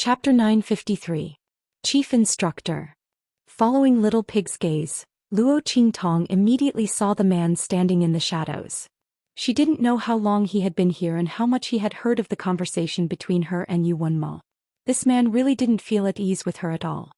Chapter 953. Chief Instructor. Following Little Pig's gaze, Luo Qingtong immediately saw the man standing in the shadows. She didn't know how long he had been here and how much he had heard of the conversation between her and Yu Wenmo. This man really didn't feel at ease with her at all.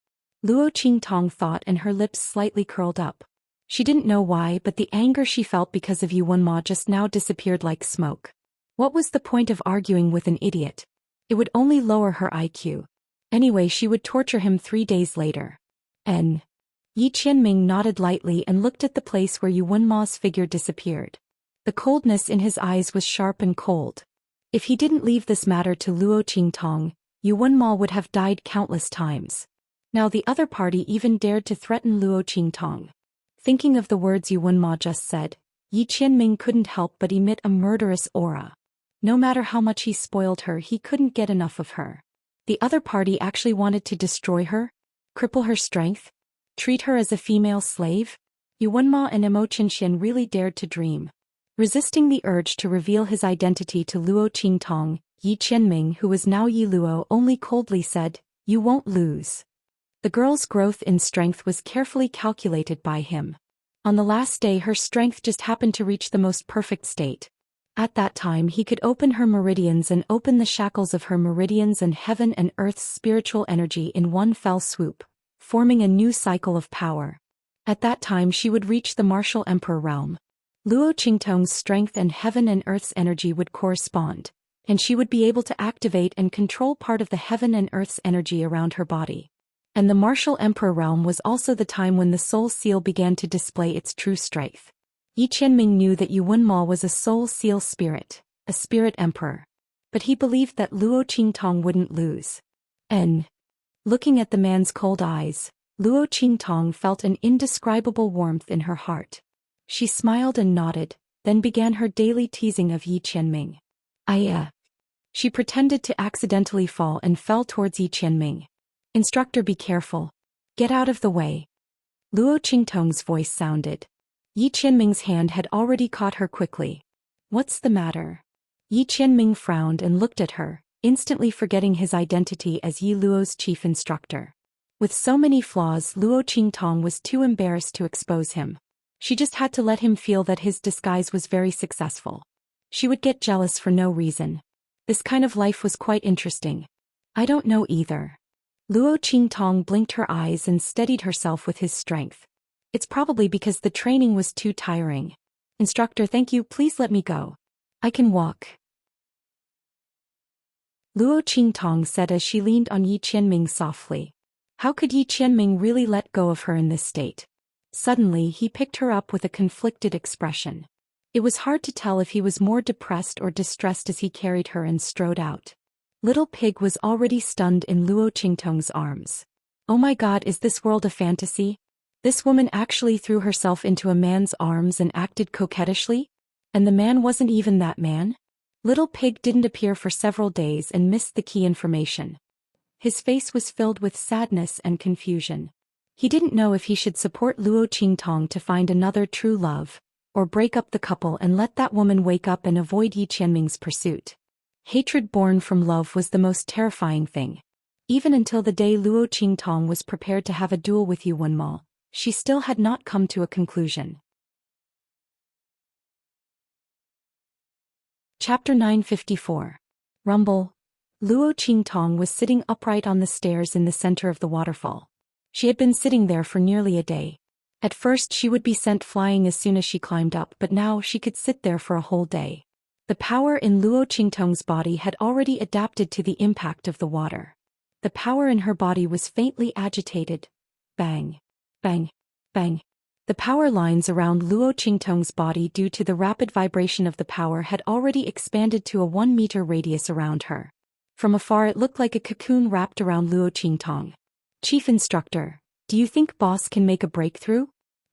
Luo Qingtong thought, and her lips slightly curled up. She didn't know why, but the anger she felt because of Yu Wenmo just now disappeared like smoke. What was the point of arguing with an idiot? It would only lower her IQ. Anyway, she would torture him 3 days later. Yi Qianming nodded lightly and looked at the place where Yu Wenmo's figure disappeared. The coldness in his eyes was sharp and cold. If he didn't leave this matter to Luo Qingtong, Yu Wenmo would have died countless times. Now the other party even dared to threaten Luo Qingtong. Thinking of the words Yu Wenmo just said, Yi Qianming couldn't help but emit a murderous aura. No matter how much he spoiled her, he couldn't get enough of her. The other party actually wanted to destroy her, cripple her strength, treat her as a female slave? Yu Wenmo and Xianxia really dared to dream. Resisting the urge to reveal his identity to Luo Qingtong, Yi Qianming, who was now Yi Luo, only coldly said, "You won't lose." The girl's growth in strength was carefully calculated by him. On the last day, her strength just happened to reach the most perfect state. At that time, he could open her meridians and open the shackles of her meridians and heaven and earth's spiritual energy in one fell swoop, forming a new cycle of power. At that time, she would reach the martial emperor realm. Luo Qingtong's strength and heaven and earth's energy would correspond, and she would be able to activate and control part of the heaven and earth's energy around her body. And the martial emperor realm was also the time when the soul seal began to display its true strength. Yi Qianming knew that Yu Wenmo was a soul seal spirit, a spirit emperor. But he believed that Luo Qingtong wouldn't lose. Looking at the man's cold eyes, Luo Qingtong felt an indescribable warmth in her heart. She smiled and nodded, then began her daily teasing of Yi Qianming. She pretended to accidentally fall and fell towards Yi Qianming. "Instructor, be careful. Get out of the way." Luo Qingtong's voice sounded. Yi Qianming's hand had already caught her quickly. "What's the matter?" Yi Qianming frowned and looked at her, instantly forgetting his identity as Yi Luo's chief instructor. With so many flaws, Luo Qingtong was too embarrassed to expose him. She just had to let him feel that his disguise was very successful. She would get jealous for no reason. This kind of life was quite interesting. "I don't know either." Luo Qingtong blinked her eyes and steadied herself with his strength. "It's probably because the training was too tiring. Instructor, thank you, please let me go. I can walk." Luo Qingtong said as she leaned on Yi Qianming softly. How could Yi Qianming really let go of her in this state? Suddenly, he picked her up with a conflicted expression. It was hard to tell if he was more depressed or distressed as he carried her and strode out. Little Pig was already stunned in Luo Qingtong's arms. "Oh my God, is this world a fantasy? This woman actually threw herself into a man's arms and acted coquettishly? And the man wasn't even that man?" Little Pig didn't appear for several days and missed the key information. His face was filled with sadness and confusion. He didn't know if he should support Luo Qingtong to find another true love, or break up the couple and let that woman wake up and avoid Yi Qianming's pursuit. Hatred born from love was the most terrifying thing. Even until the day Luo Qingtong was prepared to have a duel with Yu Wenmo, she still had not come to a conclusion. Chapter 954. Rumble. Luo Qingtong was sitting upright on the stairs in the center of the waterfall. She had been sitting there for nearly a day. At first she would be sent flying as soon as she climbed up, but now she could sit there for a whole day. The power in Luo Qingtong's body had already adapted to the impact of the water. The power in her body was faintly agitated. Bang. Bang. Bang. The power lines around Luo Qingtong's body due to the rapid vibration of the power had already expanded to a 1-meter radius around her. From afar it looked like a cocoon wrapped around Luo Qingtong. "Chief Instructor, do you think boss can make a breakthrough?"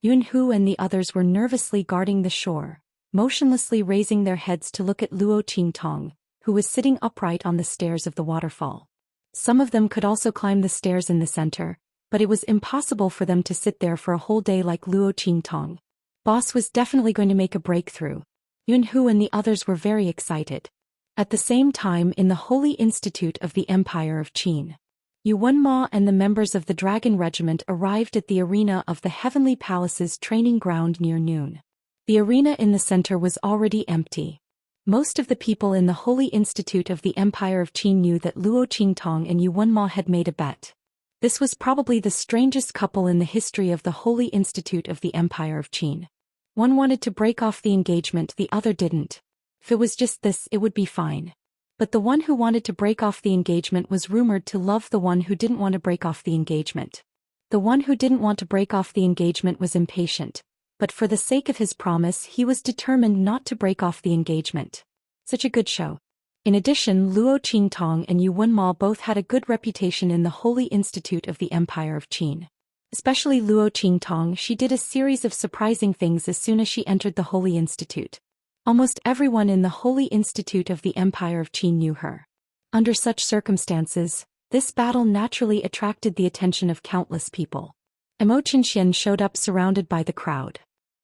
Yunhu and the others were nervously guarding the shore, motionlessly raising their heads to look at Luo Qingtong, who was sitting upright on the stairs of the waterfall. Some of them could also climb the stairs in the center, but it was impossible for them to sit there for a whole day like Luo Qingtong. Boss was definitely going to make a breakthrough. Yunhu and the others were very excited. At the same time, in the Holy Institute of the Empire of Qin, Yuanma and the members of the Dragon Regiment arrived at the arena of the Heavenly Palace's training ground near noon. The arena in the center was already empty. Most of the people in the Holy Institute of the Empire of Qin knew that Luo Qingtong and Yuanma had made a bet. This was probably the strangest couple in the history of the Holy Institute of the Empire of Qin. One wanted to break off the engagement, the other didn't. If it was just this, it would be fine. But the one who wanted to break off the engagement was rumored to love the one who didn't want to break off the engagement. The one who didn't want to break off the engagement was impatient, but for the sake of his promise he was determined not to break off the engagement. Such a good show. In addition, Luo Qingtong and Yuanma both had a good reputation in the Holy Institute of the Empire of Qin. Especially Luo Qingtong, she did a series of surprising things as soon as she entered the Holy Institute. Almost everyone in the Holy Institute of the Empire of Qin knew her. Under such circumstances, this battle naturally attracted the attention of countless people. Xianxia showed up surrounded by the crowd.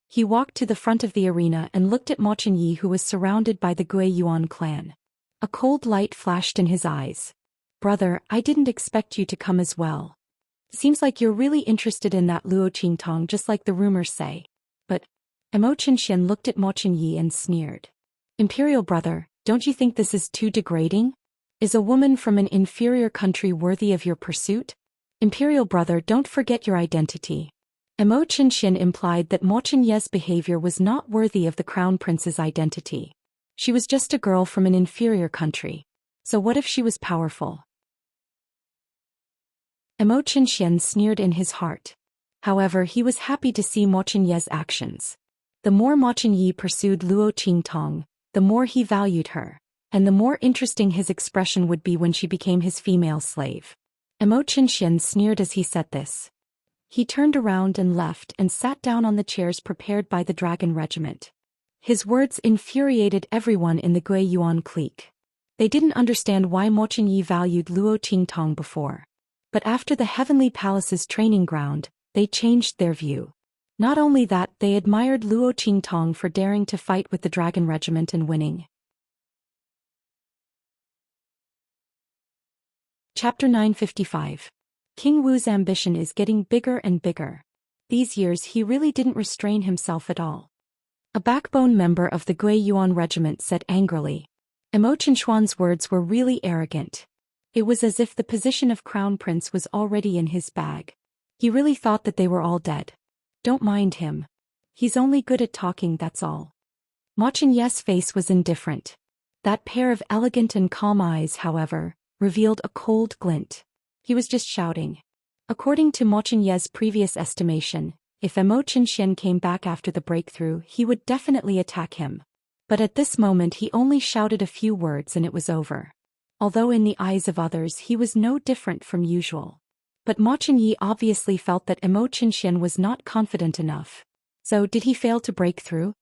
He walked to the front of the arena and looked at Mo Chenyi, who was surrounded by the Gui Yuan clan. A cold light flashed in his eyes. "Brother, I didn't expect you to come as well. Seems like you're really interested in that Luo Qingtong, just like the rumors say." But Mo Chenyi looked at Mo Chenyi and sneered. "Imperial brother, don't you think this is too degrading? Is a woman from an inferior country worthy of your pursuit? Imperial brother, don't forget your identity." Mo Chenyi implied that Mo Chenyi's behavior was not worthy of the crown prince's identity. She was just a girl from an inferior country. So what if she was powerful? Mo Chenyi sneered in his heart. However, he was happy to see Mo Chenyi's actions. The more Mo Chenyi pursued Luo Qingtong, the more he valued her, and the more interesting his expression would be when she became his female slave. Mo Chenyi sneered as he said this. He turned around and left and sat down on the chairs prepared by the Dragon Regiment. His words infuriated everyone in the Gui Yuan clique. They didn't understand why Mo Chenyi valued Luo Qingtong before. But after the Heavenly Palace's training ground, they changed their view. Not only that, they admired Luo Qingtong for daring to fight with the Dragon Regiment and winning. Chapter 955. King Wu's ambition is getting bigger and bigger. These years he really didn't restrain himself at all. A backbone member of the Gui Yuan regiment said angrily. Mo Chenyi's words were really arrogant. It was as if the position of crown prince was already in his bag. He really thought that they were all dead. Don't mind him. He's only good at talking, that's all. Mo Chenyi's face was indifferent. That pair of elegant and calm eyes, however, revealed a cold glint. He was just shouting. According to Mo Chenyi's previous estimation, if Mo Chenyi came back after the breakthrough, he would definitely attack him. But at this moment he only shouted a few words and it was over. Although in the eyes of others he was no different from usual. But Mo Chenyi obviously felt that Mo Chenyi was not confident enough. So did he fail to break through?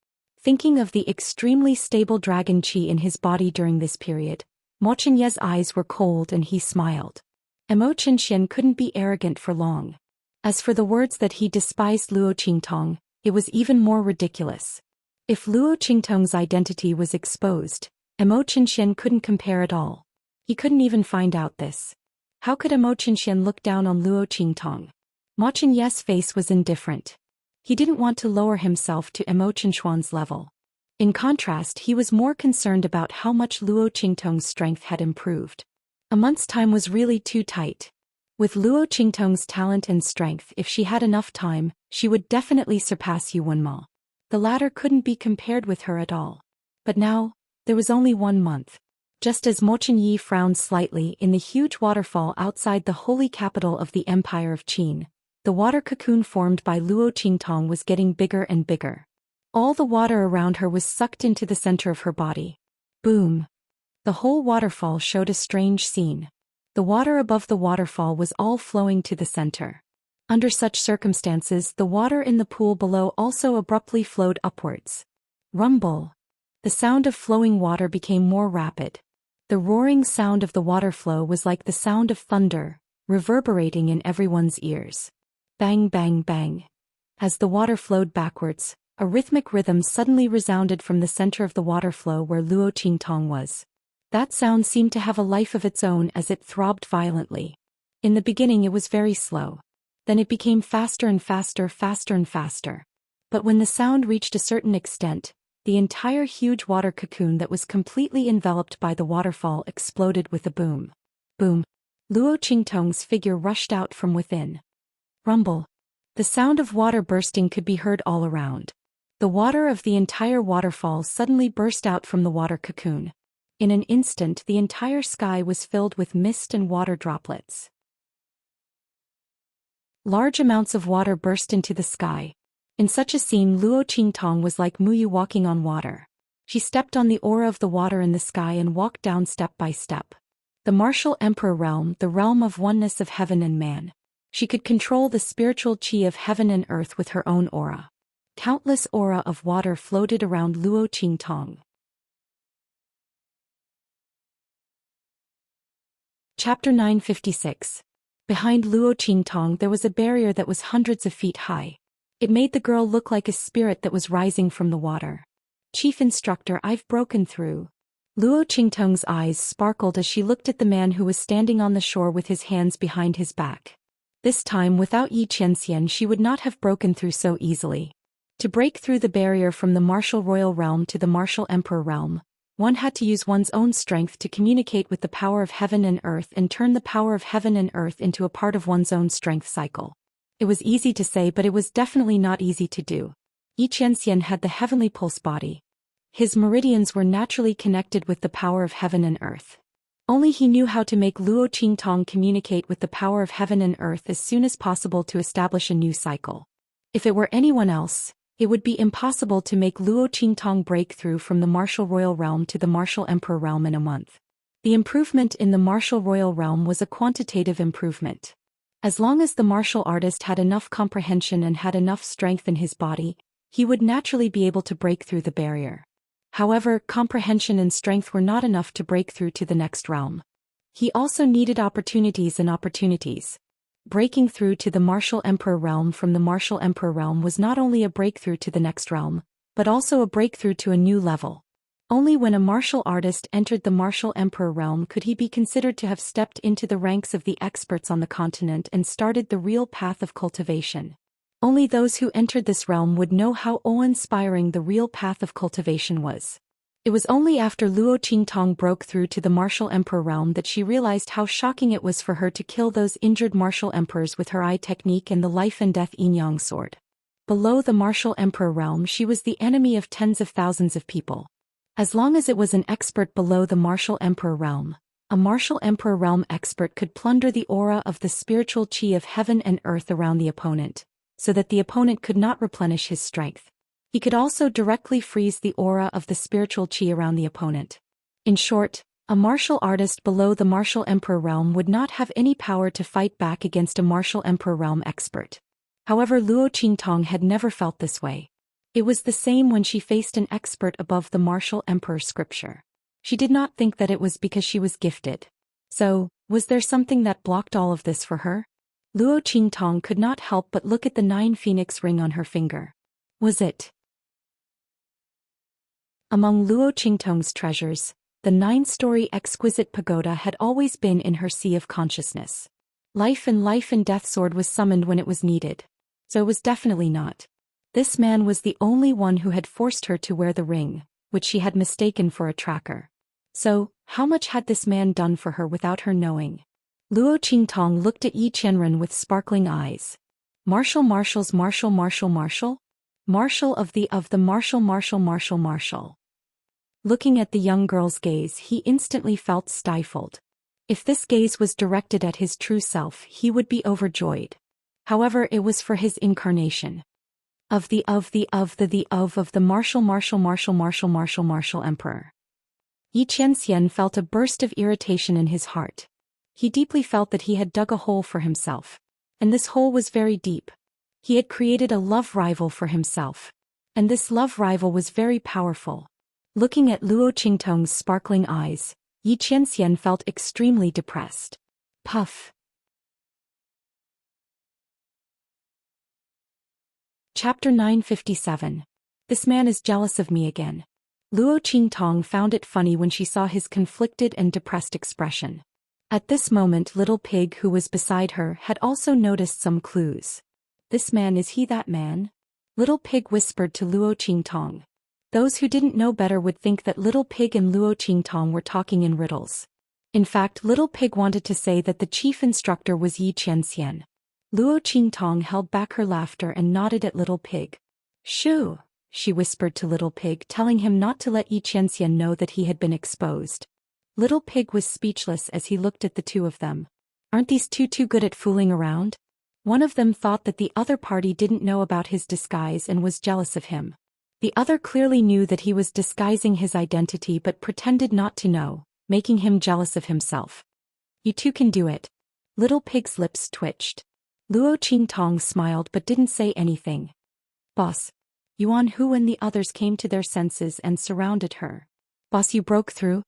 Thinking of the extremely stable dragon qi in his body during this period, Mo Chenyi's eyes were cold and he smiled. Mo Chenyi couldn't be arrogant for long. As for the words that he despised Luo Qingtong, it was even more ridiculous. If Luo Qingtong's identity was exposed, Mo Chenyi couldn't compare at all. He couldn't even find out this. How could Mo Chenyi look down on Luo Qingtong? Mo Chenyi's face was indifferent. He didn't want to lower himself to Mo Chenyi's level. In contrast, he was more concerned about how much Luo Qingtong's strength had improved. A month's time was really too tight. With Luo Qingtong's talent and strength, if she had enough time, she would definitely surpass Yuanma. The latter couldn't be compared with her at all. But now, there was only 1 month. Just as Mo Chenyi frowned slightly in the huge waterfall outside the holy capital of the Empire of Qin, the water cocoon formed by Luo Qingtong was getting bigger and bigger. All the water around her was sucked into the center of her body. Boom! The whole waterfall showed a strange scene. The water above the waterfall was all flowing to the center. Under such circumstances, the water in the pool below also abruptly flowed upwards. Rumble! The sound of flowing water became more rapid. The roaring sound of the water flow was like the sound of thunder, reverberating in everyone's ears. Bang, bang, bang. As the water flowed backwards, a rhythmic rhythm suddenly resounded from the center of the water flow where Luo Qingtong was. That sound seemed to have a life of its own as it throbbed violently. In the beginning it was very slow. Then it became faster and faster, faster and faster. But when the sound reached a certain extent, the entire huge water cocoon that was completely enveloped by the waterfall exploded with a boom. Boom. Luo Qingtong's figure rushed out from within. Rumble. The sound of water bursting could be heard all around. The water of the entire waterfall suddenly burst out from the water cocoon. In an instant the entire sky was filled with mist and water droplets. Large amounts of water burst into the sky. In such a scene Luo Qingtong was like Muyu walking on water. She stepped on the aura of the water in the sky and walked down step by step. The martial emperor realm, the realm of oneness of heaven and man. She could control the spiritual chi of heaven and earth with her own aura. Countless aura of water floated around Luo Qingtong. Chapter 956. Behind Luo Qingtong there was a barrier that was hundreds of feet high. It made the girl look like a spirit that was rising from the water. Chief Instructor, I've broken through. Luo Qingtong's eyes sparkled as she looked at the man who was standing on the shore with his hands behind his back. This time without Xianxia she would not have broken through so easily. To break through the barrier from the martial royal realm to the martial emperor realm, one had to use one's own strength to communicate with the power of heaven and earth and turn the power of heaven and earth into a part of one's own strength cycle. It was easy to say, but it was definitely not easy to do. Xianxia had the heavenly pulse body. His meridians were naturally connected with the power of heaven and earth. Only he knew how to make Luo Qingtong communicate with the power of heaven and earth as soon as possible to establish a new cycle. If it were anyone else, it would be impossible to make Luo Qingtong break through from the martial royal realm to the martial emperor realm in a month. The improvement in the martial royal realm was a quantitative improvement. As long as the martial artist had enough comprehension and had enough strength in his body, he would naturally be able to break through the barrier. However, comprehension and strength were not enough to break through to the next realm. He also needed opportunities and opportunities. Breaking through to the martial emperor realm from the martial emperor realm was not only a breakthrough to the next realm, but also a breakthrough to a new level. Only when a martial artist entered the martial emperor realm could he be considered to have stepped into the ranks of the experts on the continent and started the real path of cultivation. Only those who entered this realm would know how awe-inspiring the real path of cultivation was. It was only after Luo Qingtong broke through to the martial emperor realm that she realized how shocking it was for her to kill those injured martial emperors with her eye technique and the life and death yin-yang sword. Below the martial emperor realm she was the enemy of tens of thousands of people. As long as it was an expert below the martial emperor realm, a martial emperor realm expert could plunder the aura of the spiritual chi of heaven and earth around the opponent, so that the opponent could not replenish his strength. He could also directly freeze the aura of the spiritual chi around the opponent. In short, a martial artist below the martial emperor realm would not have any power to fight back against a martial emperor realm expert. However, Luo Qingtong had never felt this way. It was the same when she faced an expert above the martial emperor scripture. She did not think that it was because she was gifted. So, was there something that blocked all of this for her? Luo Qingtong could not help but look at the 9 phoenix ring on her finger. Was it? Among Luo Qingtong's treasures, the 9-story exquisite pagoda had always been in her sea of consciousness. Life and death sword was summoned when it was needed. So it was definitely not. This man was the only one who had forced her to wear the ring, which she had mistaken for a tracker. So, how much had this man done for her without her knowing? Luo Qingtong looked at Yi Qianren with sparkling eyes. Martial of the martial. Looking at the young girl's gaze, he instantly felt stifled. If this gaze was directed at his true self, he would be overjoyed. However, it was for his incarnation. Of the martial emperor. Yi Qianxian felt a burst of irritation in his heart. He deeply felt that he had dug a hole for himself. And this hole was very deep. He had created a love rival for himself. And this love rival was very powerful. Looking at Luo Qingtong's sparkling eyes, Yi Qianxian felt extremely depressed. Puff. Chapter 957. This man is jealous of me again. Luo Qingtong found it funny when she saw his conflicted and depressed expression. At this moment Little Pig, who was beside her, had also noticed some clues. "This man, is he that man?" Little Pig whispered to Luo Qingtong. Those who didn't know better would think that Little Pig and Luo Qingtong were talking in riddles. In fact, Little Pig wanted to say that the chief instructor was Yi Qianxian. Luo Qingtong held back her laughter and nodded at Little Pig. "Shoo," she whispered to Little Pig, telling him not to let Yi Qianxian know that he had been exposed. Little Pig was speechless as he looked at the two of them. Aren't these two too good at fooling around? One of them thought that the other party didn't know about his disguise and was jealous of him. The other clearly knew that he was disguising his identity but pretended not to know, making him jealous of himself. "You two can do it." Little Pig's lips twitched. Luo Qingtong smiled but didn't say anything. "Boss." Yuan Hu and the others came to their senses and surrounded her. "Boss, you broke through?"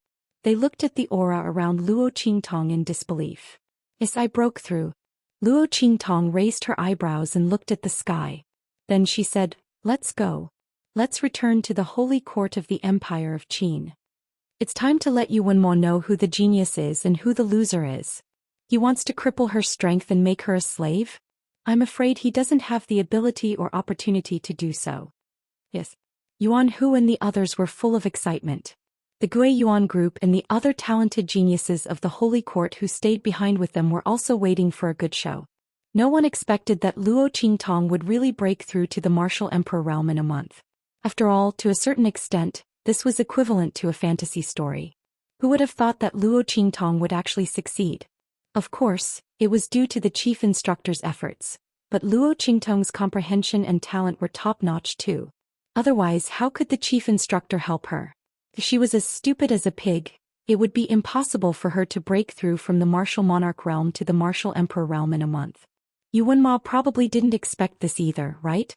They looked at the aura around Luo Qingtong in disbelief. "Yes, I broke through." Luo Qingtong raised her eyebrows and looked at the sky. Then she said, "Let's go. Let's return to the holy court of the Empire of Qin. It's time to let Yuan Mo know who the genius is and who the loser is. He wants to cripple her strength and make her a slave? I'm afraid he doesn't have the ability or opportunity to do so." Yes. Yuan Hu and the others were full of excitement. The Gui Yuan group and the other talented geniuses of the Holy Court who stayed behind with them were also waiting for a good show. No one expected that Luo Qingtong would really break through to the martial emperor realm in a month. After all, to a certain extent, this was equivalent to a fantasy story. Who would have thought that Luo Qingtong would actually succeed? Of course, it was due to the chief instructor's efforts, but Luo Qingtong's comprehension and talent were top-notch too. Otherwise, how could the chief instructor help her? If she was as stupid as a pig, it would be impossible for her to break through from the martial monarch realm to the martial emperor realm in a month. Yuan Ma probably didn't expect this either, right?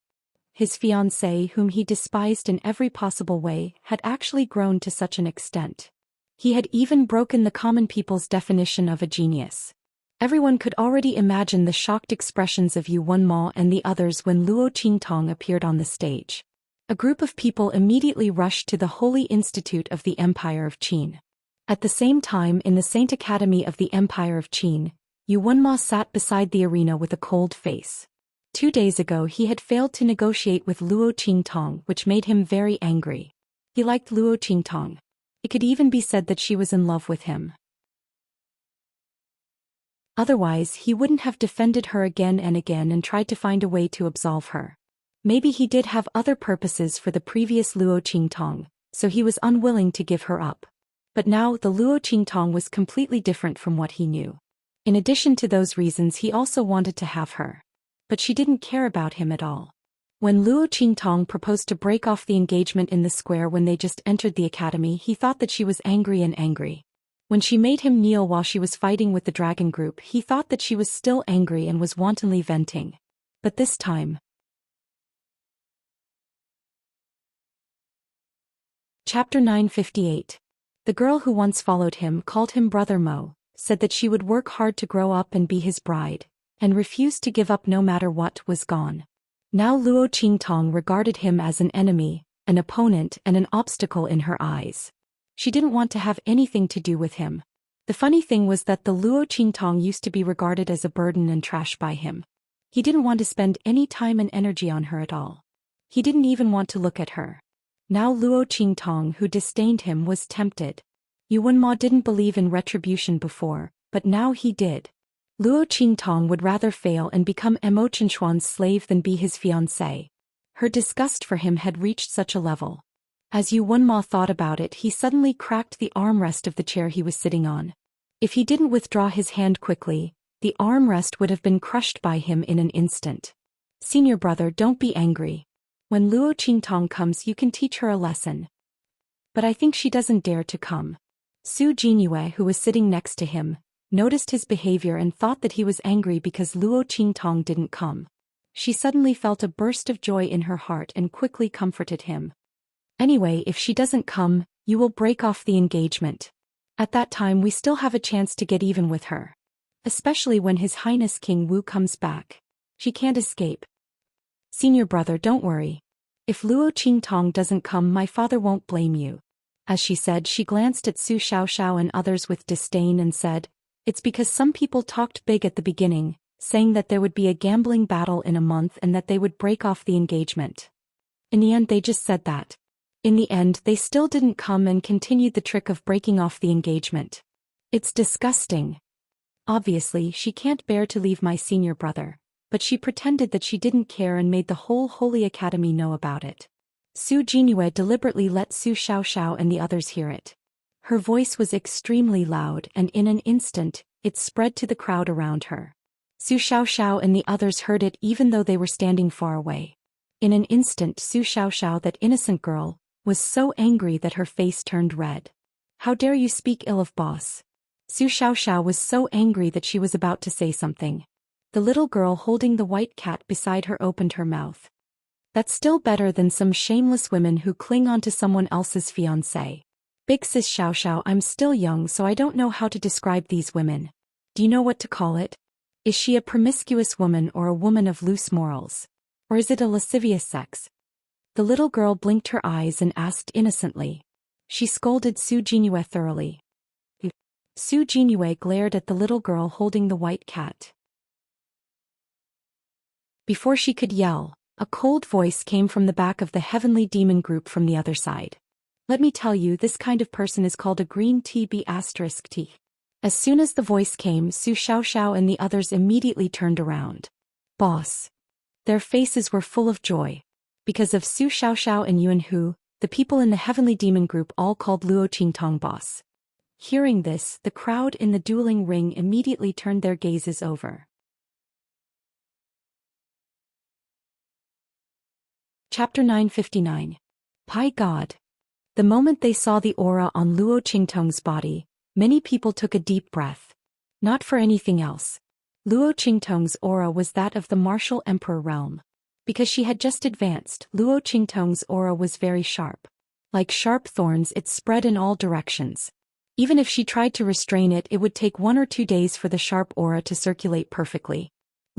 His fiancée, whom he despised in every possible way, had actually grown to such an extent. He had even broken the common people's definition of a genius. Everyone could already imagine the shocked expressions of Yuan Ma and the others when Luo Qingtong appeared on the stage. A group of people immediately rushed to the Holy Institute of the Empire of Qin. At the same time, in the Saint Academy of the Empire of Qin, Yuan Ma sat beside the arena with a cold face. 2 days ago he had failed to negotiate with Luo Qingtong, which made him very angry. He liked Luo Qingtong. It could even be said that she was in love with him. Otherwise, he wouldn't have defended her again and again and tried to find a way to absolve her. Maybe he did have other purposes for the previous Luo Qingtong, so he was unwilling to give her up. But now the Luo Qingtong was completely different from what he knew. In addition to those reasons, he also wanted to have her. But she didn't care about him at all. When Luo Qingtong proposed to break off the engagement in the square when they just entered the academy, he thought that she was angry. When she made him kneel while she was fighting with the dragon group, he thought that she was still angry and was wantonly venting. But this time... Chapter 958. The girl who once followed him, called him Brother Mo, said that she would work hard to grow up and be his bride, and refused to give up no matter what, was gone. Now Luo Qingtong regarded him as an enemy, an opponent and an obstacle in her eyes. She didn't want to have anything to do with him. The funny thing was that the Luo Qingtong used to be regarded as a burden and trash by him. He didn't want to spend any time and energy on her at all. He didn't even want to look at her. Now Luo Qingtong, who disdained him, was tempted. Yuan Ma didn't believe in retribution before, but now he did. Luo Qingtong would rather fail and become Emo Qinshuan's slave than be his fiancée. Her disgust for him had reached such a level. As Yuan Ma thought about it, he suddenly cracked the armrest of the chair he was sitting on. If he didn't withdraw his hand quickly, the armrest would have been crushed by him in an instant. "Senior brother, don't be angry. When Luo Qingtong comes, you can teach her a lesson." "But I think she doesn't dare to come." Su Jinyue, who was sitting next to him, noticed his behavior and thought that he was angry because Luo Qingtong didn't come. She suddenly felt a burst of joy in her heart and quickly comforted him. "Anyway, if she doesn't come, you will break off the engagement. At that time we still have a chance to get even with her. Especially when His Highness King Wu comes back. She can't escape." "Senior brother, don't worry. If Luo Qingtong doesn't come, my father won't blame you." As she said, she glanced at Su Xiaoxiao and others with disdain and said, It's because some people talked big at the beginning, saying that there would be a gambling battle in a month and that they would break off the engagement. In the end, they just said that. In the end, they still didn't come and continued the trick of breaking off the engagement. It's disgusting. Obviously, she can't bear to leave my senior brother, but she pretended that she didn't care and made the whole Holy Academy know about it. Su Jinue deliberately let Su Xiaoxiao and the others hear it. Her voice was extremely loud and in an instant, it spread to the crowd around her. Su Xiaoxiao and the others heard it even though they were standing far away. In an instant, Su Xiaoxiao, that innocent girl, was so angry that her face turned red. How dare you speak ill of boss? Su Xiaoxiao was so angry that she was about to say something. The little girl holding the white cat beside her opened her mouth. That's still better than some shameless women who cling on to someone else's fiancé. Big sis Xiaoxiao, I'm still young so I don't know how to describe these women. Do you know what to call it? Is she a promiscuous woman or a woman of loose morals? Or is it a lascivious sex? The little girl blinked her eyes and asked innocently. She scolded Su Jinue thoroughly. Su Jinue glared at the little girl holding the white cat. Before she could yell, a cold voice came from the back of the heavenly demon group from the other side. Let me tell you, this kind of person is called a green TB*T. As soon as the voice came, Su Xiaoxiao and the others immediately turned around. Boss. Their faces were full of joy. Because of Su Xiaoxiao and Yuan Hu, the people in the heavenly demon group all called Luo Qingtong boss. Hearing this, the crowd in the dueling ring immediately turned their gazes over. Chapter 959. By God. The moment they saw the aura on Luo Qingtong's body, many people took a deep breath. Not for anything else. Luo Qingtong's aura was that of the martial emperor realm. Because she had just advanced, Luo Qingtong's aura was very sharp. Like sharp thorns, it spread in all directions. Even if she tried to restrain it, it would take 1 or 2 days for the sharp aura to circulate perfectly.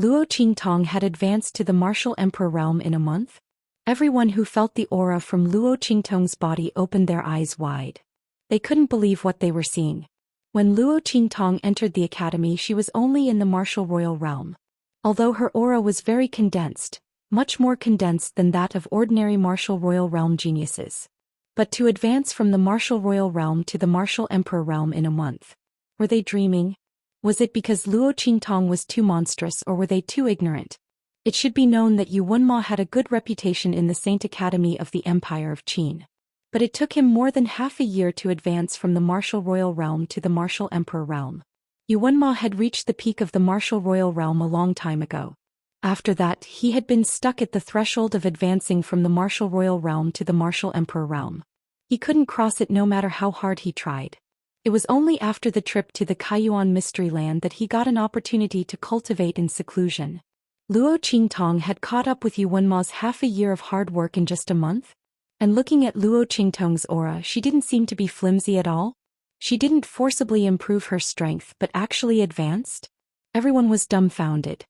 Luo Qingtong had advanced to the martial emperor realm in a month. Everyone who felt the aura from Luo Qingtong's body opened their eyes wide. They couldn't believe what they were seeing. When Luo Qingtong entered the academy, she was only in the martial royal realm. Although her aura was very condensed, much more condensed than that of ordinary martial royal realm geniuses. But to advance from the martial royal realm to the martial emperor realm in a month. Were they dreaming? Was it because Luo Qingtong was too monstrous, or were they too ignorant? It should be known that Yu Wenma had a good reputation in the Saint Academy of the Empire of Qin. But it took him more than half a year to advance from the martial royal realm to the martial emperor realm. Yu Wenma had reached the peak of the martial royal realm a long time ago. After that, he had been stuck at the threshold of advancing from the martial royal realm to the martial emperor realm. He couldn't cross it no matter how hard he tried. It was only after the trip to the Kaiyuan Mystery Land that he got an opportunity to cultivate in seclusion. Luo Qingtong had caught up with Yu Wenma's half a year of hard work in just a month. And looking at Luo Qingtong's aura, she didn't seem to be flimsy at all. She didn't forcibly improve her strength but actually advanced. Everyone was dumbfounded.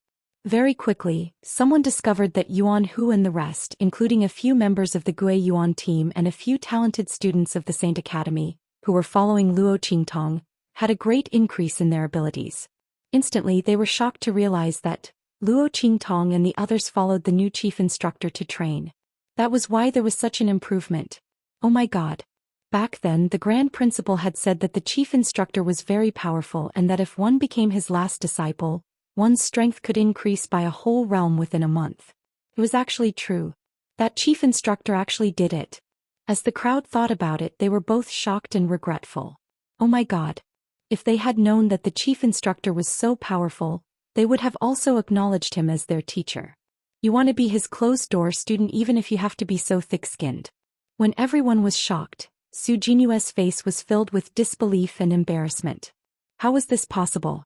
Very quickly, someone discovered that Yuan Hu and the rest, including a few members of the Gui Yuan team and a few talented students of the Saint Academy, who were following Luo Qingtong, had a great increase in their abilities. Instantly they were shocked to realize that Luo Qingtong and the others followed the new chief instructor to train. That was why there was such an improvement. Oh my God. Back then, the Grand Principal had said that the chief instructor was very powerful and that if one became his last disciple, one's strength could increase by a whole realm within a month. It was actually true. That chief instructor actually did it. As the crowd thought about it, they were both shocked and regretful. Oh my God. If they had known that the chief instructor was so powerful, they would have also acknowledged him as their teacher. You want to be his closed-door student even if you have to be so thick-skinned. When everyone was shocked, Su Jinue's face was filled with disbelief and embarrassment. How was this possible?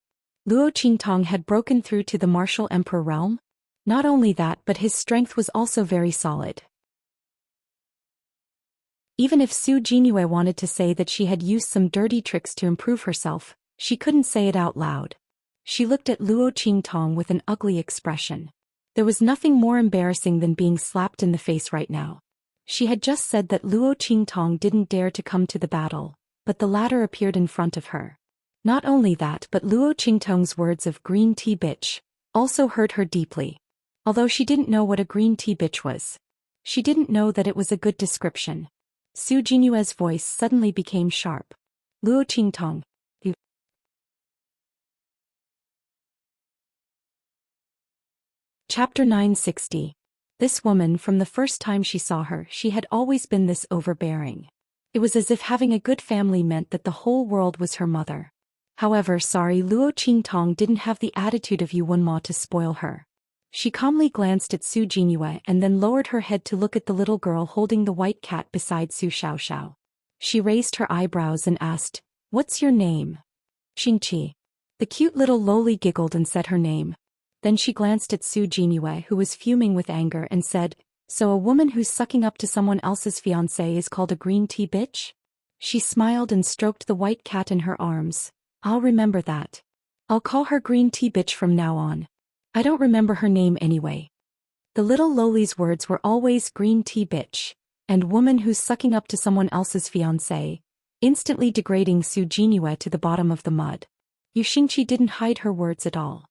Luo Qingtong had broken through to the martial emperor realm? Not only that, but his strength was also very solid. Even if Su Jinue wanted to say that she had used some dirty tricks to improve herself, she couldn't say it out loud. She looked at Luo Qingtong with an ugly expression. There was nothing more embarrassing than being slapped in the face right now. She had just said that Luo Qingtong didn't dare to come to the battle, but the latter appeared in front of her. Not only that, but Luo Qingtong's words of green tea bitch also hurt her deeply. Although she didn't know what a green tea bitch was. She didn't know that it was a good description. Su Jinyue's voice suddenly became sharp. Luo Qingtong, you. Chapter 960. This woman, from the first time she saw her, she had always been this overbearing. It was as if having a good family meant that the whole world was her mother. However, Luo Qingtong didn't have the attitude of Yu Wenma to spoil her. She calmly glanced at Su Jinyue and then lowered her head to look at the little girl holding the white cat beside Su Xiaoxiao. She raised her eyebrows and asked, "What's your name?" "Xingqi." The cute little loli giggled and said her name. Then she glanced at Su Jinyue, who was fuming with anger, and said, "So a woman who's sucking up to someone else's fiancé is called a green tea bitch?" She smiled and stroked the white cat in her arms. "I'll remember that. I'll call her green tea bitch from now on. I don't remember her name anyway." The little loli's words were always green tea bitch, and woman who's sucking up to someone else's fiancé, instantly degrading Su Jinyue to the bottom of the mud. Yu Xingqi didn't hide her words at all.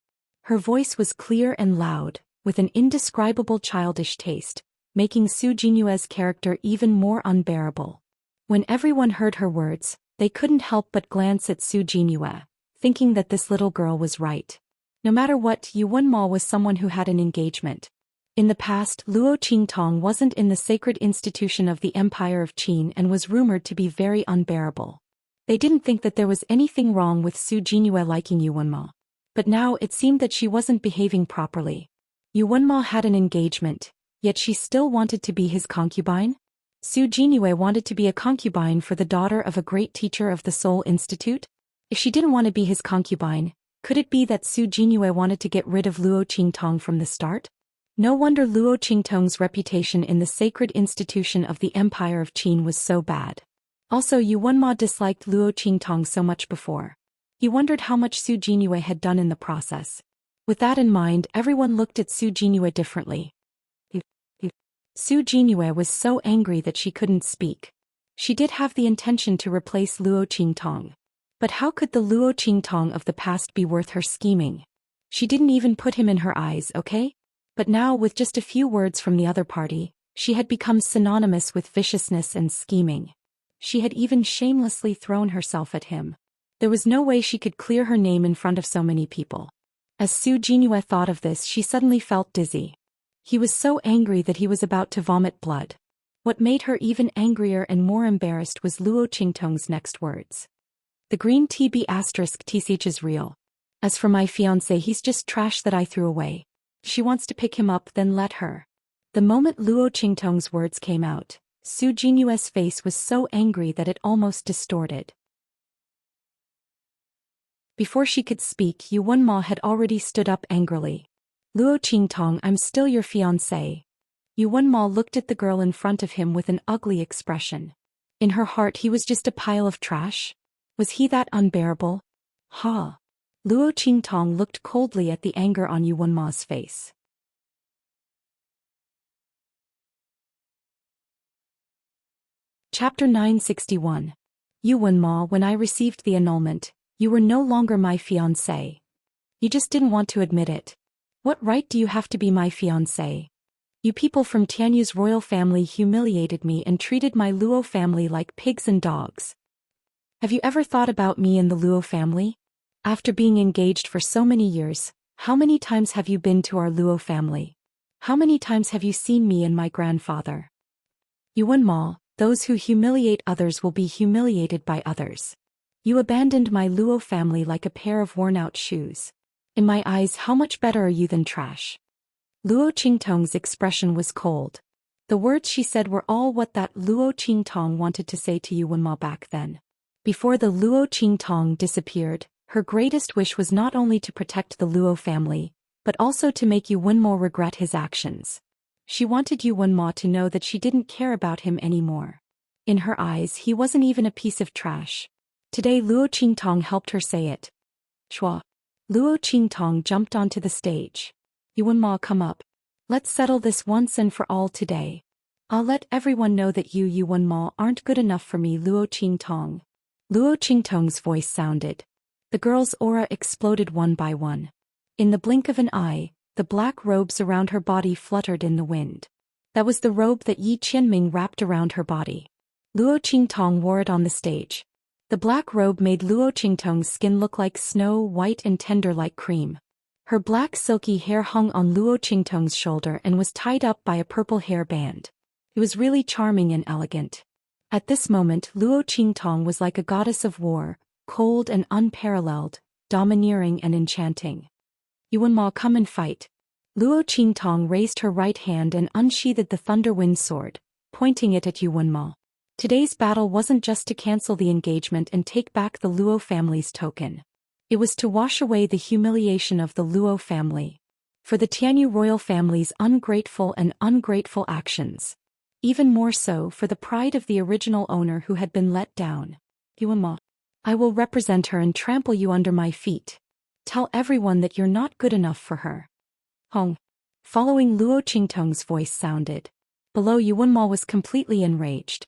Her voice was clear and loud, with an indescribable childish taste, making Su Jinyue's character even more unbearable. When everyone heard her words, they couldn't help but glance at Su Jinyue, thinking that this little girl was right. No matter what, Yu Wenma was someone who had an engagement. In the past, Luo Qingtong wasn't in the sacred institution of the Empire of Qin and was rumored to be very unbearable. They didn't think that there was anything wrong with Su Jinyue liking Yu Wenma. But now it seemed that she wasn't behaving properly. Yu Wenma had an engagement, yet she still wanted to be his concubine? Su Jinyue wanted to be a concubine for the daughter of a great teacher of the Soul Institute? If she didn't want to be his concubine, could it be that Su Jinyue wanted to get rid of Luo Qingtong from the start? No wonder Luo Qingtong's reputation in the sacred institution of the Empire of Qin was so bad. Also, Yu Wenma disliked Luo Qingtong so much before. He wondered how much Su Jinyue had done in the process. With that in mind, everyone looked at Su Jinyue differently. Su Jinyue was so angry that she couldn't speak. She did have the intention to replace Luo Qingtong. But how could the Luo Qingtong of the past be worth her scheming? She didn't even put him in her eyes, okay? But now, with just a few words from the other party, she had become synonymous with viciousness and scheming. She had even shamelessly thrown herself at him. There was no way she could clear her name in front of so many people. As Su Jinyue thought of this, she suddenly felt dizzy. He was so angry that he was about to vomit blood. What made her even angrier and more embarrassed was Luo Qingtong's next words. "The green TB asterisk TCH is real. As for my fiancé, he's just trash that I threw away. If she wants to pick him up, then let her." The moment Luo Qingtong's words came out, Su Jinyue's face was so angry that it almost distorted. Before she could speak, Yu Wenma had already stood up angrily. "Luo Qingtong, I'm still your fiancé." Yu Wenma looked at the girl in front of him with an ugly expression. In her heart, he was just a pile of trash. Was he that unbearable? Ha! Luo Qingtong looked coldly at the anger on Yu Wenma's face. Chapter 961. Yu Wenma, when I received the annulment, you were no longer my fiancé. You just didn't want to admit it. What right do you have to be my fiancé? You people from Tianyu's royal family humiliated me and treated my Luo family like pigs and dogs. Have you ever thought about me and the Luo family? After being engaged for so many years, how many times have you been to our Luo family? How many times have you seen me and my grandfather? Yu Wenma, those who humiliate others will be humiliated by others. You abandoned my Luo family like a pair of worn-out shoes. In my eyes, how much better are you than trash? Luo Qingtong's expression was cold. The words she said were all what that Luo Qingtong wanted to say to Yu Wenma back then. Before the Luo Qingtong disappeared, her greatest wish was not only to protect the Luo family, but also to make Yu Wenma regret his actions. She wanted Yu Wenma to know that she didn't care about him anymore. In her eyes, he wasn't even a piece of trash. Today Luo Qingtong helped her say it. Shua. Luo Qingtong jumped onto the stage. Yu Wenma, come up. Let's settle this once and for all today. I'll let everyone know that you, Yu Wenma, aren't good enough for me, Luo Qingtong. Luo Qingtong's voice sounded. The girl's aura exploded one by one. In the blink of an eye, the black robes around her body fluttered in the wind. That was the robe that Yi Qianming wrapped around her body. Luo Qingtong wore it on the stage. The black robe made Luo Qingtong's skin look like snow, white and tender like cream. Her black silky hair hung on Luo Qingtong's shoulder and was tied up by a purple hair band. It was really charming and elegant. At this moment, Luo Qingtong was like a goddess of war, cold and unparalleled, domineering and enchanting. Yuanma, come and fight. Luo Qingtong raised her right hand and unsheathed the Thunderwind sword, pointing it at Yuanma. Today's battle wasn't just to cancel the engagement and take back the Luo family's token. It was to wash away the humiliation of the Luo family. For the Tianyu royal family's ungrateful actions. Even more so for the pride of the original owner who had been let down. Yuanma, I will represent her and trample you under my feet. Tell everyone that you're not good enough for her. Hong. Following Luo Qingtong's voice sounded. Below, Yuanma was completely enraged.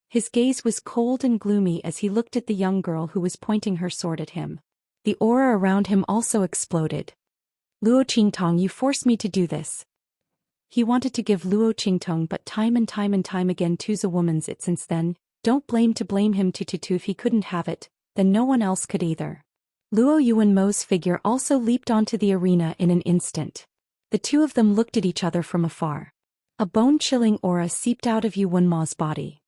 His gaze was cold and gloomy as he looked at the young girl who was pointing her sword at him. The aura around him also exploded. Luo Qingtong, you forced me to do this. He wanted to give Luo Qingtong, but time and time again two's a woman's it since then. Don't blame him to if he couldn't have it, then no one else could either. Luo Yuanmo's figure also leaped onto the arena in an instant. The two of them looked at each other from afar. A bone-chilling aura seeped out of Yuanma's body.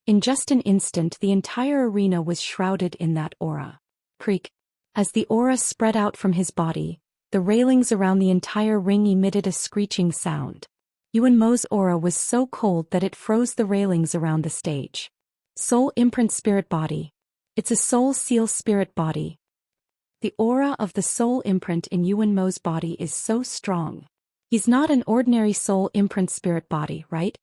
In just an instant, the entire arena was shrouded in that aura. Creak. As the aura spread out from his body, the railings around the entire ring emitted a screeching sound. Yuanmo's aura was so cold that it froze the railings around the stage. Soul imprint spirit body. It's a soul seal spirit body. The aura of the soul imprint in Yuanmo's body is so strong. He's not an ordinary soul imprint spirit body, right?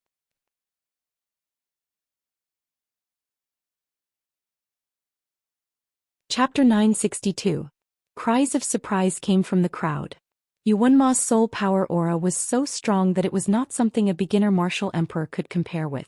Chapter 962. Cries of surprise came from the crowd. Yuanma's soul power aura was so strong that it was not something a beginner martial emperor could compare with.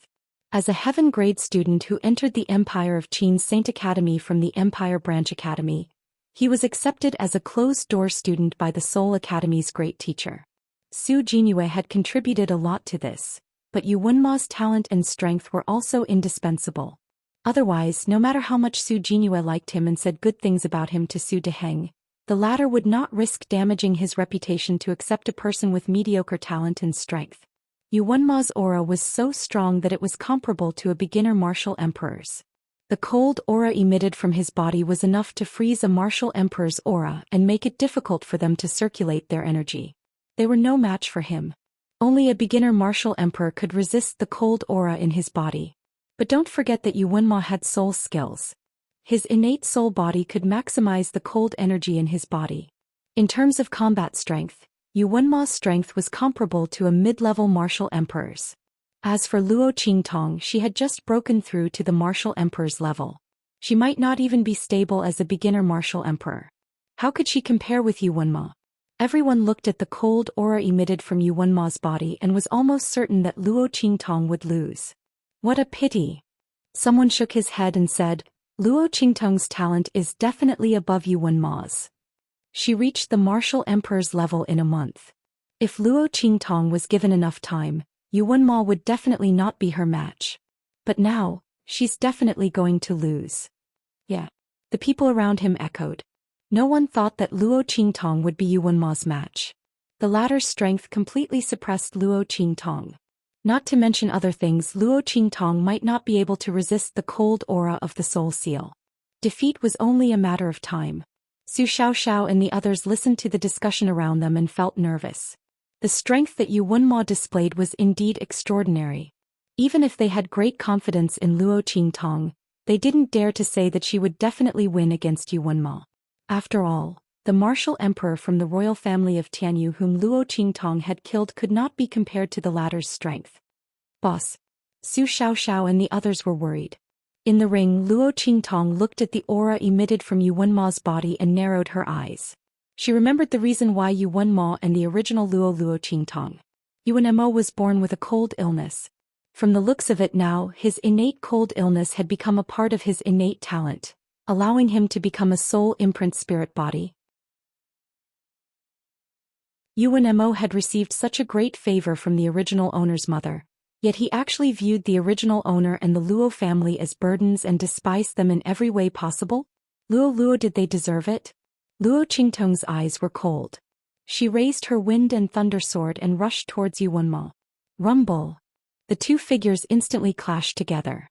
As a heaven-grade student who entered the Empire of Qin's Saint Academy from the Empire Branch Academy, he was accepted as a closed-door student by the Soul Academy's great teacher. Su Jinyue had contributed a lot to this, but Yuanma's talent and strength were also indispensable. Otherwise, no matter how much Su Jinyue liked him and said good things about him to Su Deheng, the latter would not risk damaging his reputation to accept a person with mediocre talent and strength. Yuanma's aura was so strong that it was comparable to a beginner martial emperor's. The cold aura emitted from his body was enough to freeze a martial emperor's aura and make it difficult for them to circulate their energy. They were no match for him. Only a beginner martial emperor could resist the cold aura in his body. But don't forget that Yuanma had soul skills. His innate soul body could maximize the cold energy in his body. In terms of combat strength, Yuanma's strength was comparable to a mid-level martial emperor's. As for Luo Qingtong, she had just broken through to the martial emperor's level. She might not even be stable as a beginner martial emperor. How could she compare with Yuanma? Everyone looked at the cold aura emitted from Yuanma's body and was almost certain that Luo Qingtong would lose. What a pity. Someone shook his head and said, Luo Qingtong's talent is definitely above Yuanma's. She reached the martial emperor's level in a month. If Luo Qingtong was given enough time, Yuanma would definitely not be her match. But now, she's definitely going to lose. Yeah. The people around him echoed. No one thought that Luo Qingtong would be Yuanma's match. The latter's strength completely suppressed Luo Qingtong. Not to mention other things, Luo Qingtong might not be able to resist the cold aura of the soul seal. Defeat was only a matter of time. Su Xiaoxiao and the others listened to the discussion around them and felt nervous. The strength that Yuanma displayed was indeed extraordinary. Even if they had great confidence in Luo Qingtong, they didn't dare to say that she would definitely win against Yuanma. After all, the martial emperor from the royal family of Tianyu whom Luo Qingtong had killed could not be compared to the latter's strength. Boss. Su Xiaoxiao and the others were worried. In the ring, Luo Qingtong looked at the aura emitted from Yuanma's body and narrowed her eyes. She remembered the reason why Yuanma and the original Luo Qingtong. Yuanmo was born with a cold illness. From the looks of it now, his innate cold illness had become a part of his innate talent, allowing him to become a soul imprint spirit body. Yuan Mo had received such a great favor from the original owner's mother, yet he actually viewed the original owner and the Luo family as burdens and despised them in every way possible? Luo, did they deserve it? Luo Qingtong's eyes were cold. She raised her wind and thunder sword and rushed towards Yuan Mo. Rumble! The two figures instantly clashed together.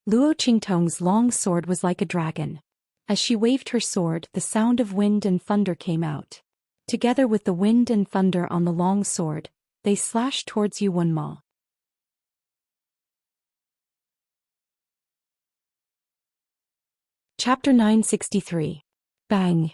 Luo Qingtong's long sword was like a dragon. As she waved her sword, the sound of wind and thunder came out. Together with the wind and thunder on the long sword, they slashed towards Yuan Mo. Chapter 963. Bang!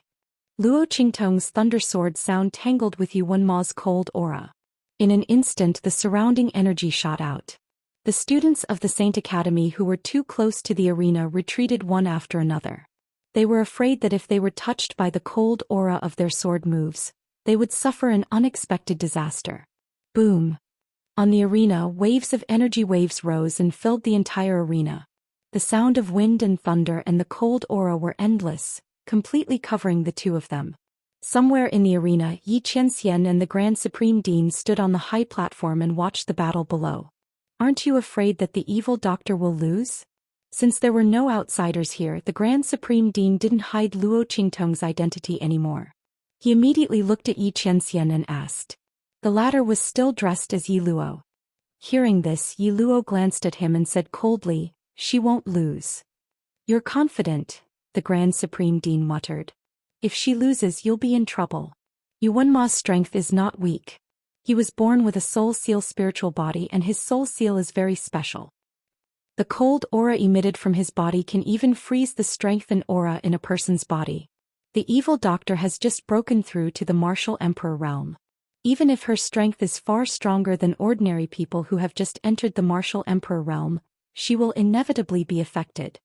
Luo Qingtong's thunder sword sound tangled with Yuan Mo's cold aura. In an instant the surrounding energy shot out. The students of the Saint Academy who were too close to the arena retreated one after another. They were afraid that if they were touched by the cold aura of their sword moves, they would suffer an unexpected disaster. Boom! On the arena, waves of energy waves rose and filled the entire arena. The sound of wind and thunder and the cold aura were endless, completely covering the two of them. Somewhere in the arena, Xianxia and the Grand Supreme Dean stood on the high platform and watched the battle below. Aren't you afraid that the evil doctor will lose? Since there were no outsiders here, the Grand Supreme Dean didn't hide Luo Qingtong's identity anymore. He immediately looked at Xianxia and asked. The latter was still dressed as Yi Luo. Hearing this, Yi Luo glanced at him and said coldly, "She won't lose." "You're confident," the Grand Supreme Dean muttered. "If she loses, you'll be in trouble." Yuan Ma's strength is not weak. He was born with a soul seal spiritual body and his soul seal is very special. The cold aura emitted from his body can even freeze the strength and aura in a person's body. The evil doctor has just broken through to the martial emperor realm. Even if her strength is far stronger than ordinary people who have just entered the martial emperor realm, she will inevitably be affected.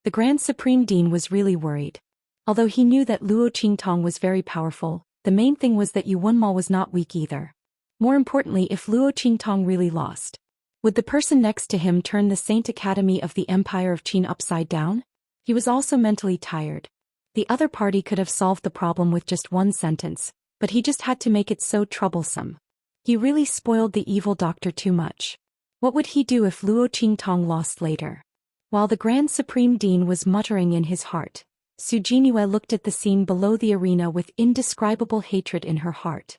The Grand Supreme Dean was really worried. Although he knew that Luo Qingtong was very powerful, the main thing was that Yuan Ma was not weak either. More importantly, if Luo Qingtong really lost, would the person next to him turn the Saint Academy of the Empire of Qin upside down? He was also mentally tired. The other party could have solved the problem with just one sentence, but he just had to make it so troublesome. He really spoiled the evil doctor too much. What would he do if Luo Qingtong lost later? While the Grand Supreme Dean was muttering in his heart, Su Jinue looked at the scene below the arena with indescribable hatred in her heart.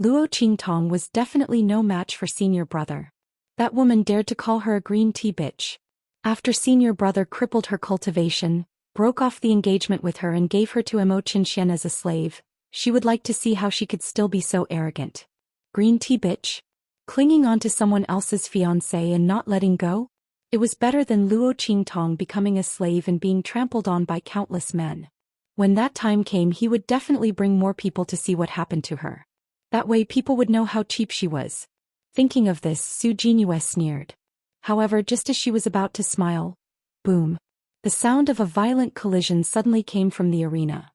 Luo Qingtong was definitely no match for senior brother. That woman dared to call her a green tea bitch. After senior brother crippled her cultivation, broke off the engagement with her and gave her to Xianxia as a slave, she would like to see how she could still be so arrogant. Green tea bitch? Clinging on to someone else's fiancé and not letting go? It was better than Luo Qingtong becoming a slave and being trampled on by countless men. When that time came, he would definitely bring more people to see what happened to her. That way people would know how cheap she was. Thinking of this, Su Jinue sneered. However, just as she was about to smile, boom! The sound of a violent collision suddenly came from the arena.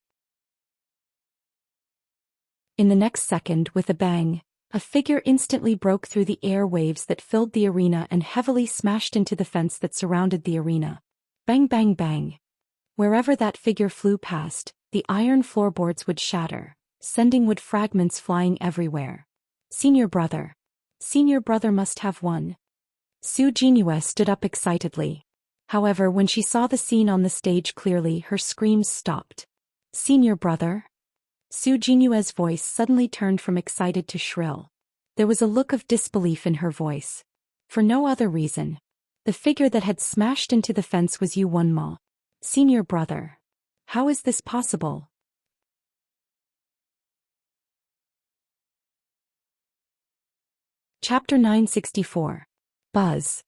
In the next second, with a bang, a figure instantly broke through the air waves that filled the arena and heavily smashed into the fence that surrounded the arena. Bang bang bang! Wherever that figure flew past, the iron floorboards would shatter, sending wood fragments flying everywhere. Senior brother must have won. Su Jinue stood up excitedly. However, when she saw the scene on the stage clearly, her screams stopped. Senior brother? Su Jinue's voice suddenly turned from excited to shrill. There was a look of disbelief in her voice. For no other reason. The figure that had smashed into the fence was Yuan Ma. Senior brother. How is this possible? Chapter 964. Buzz.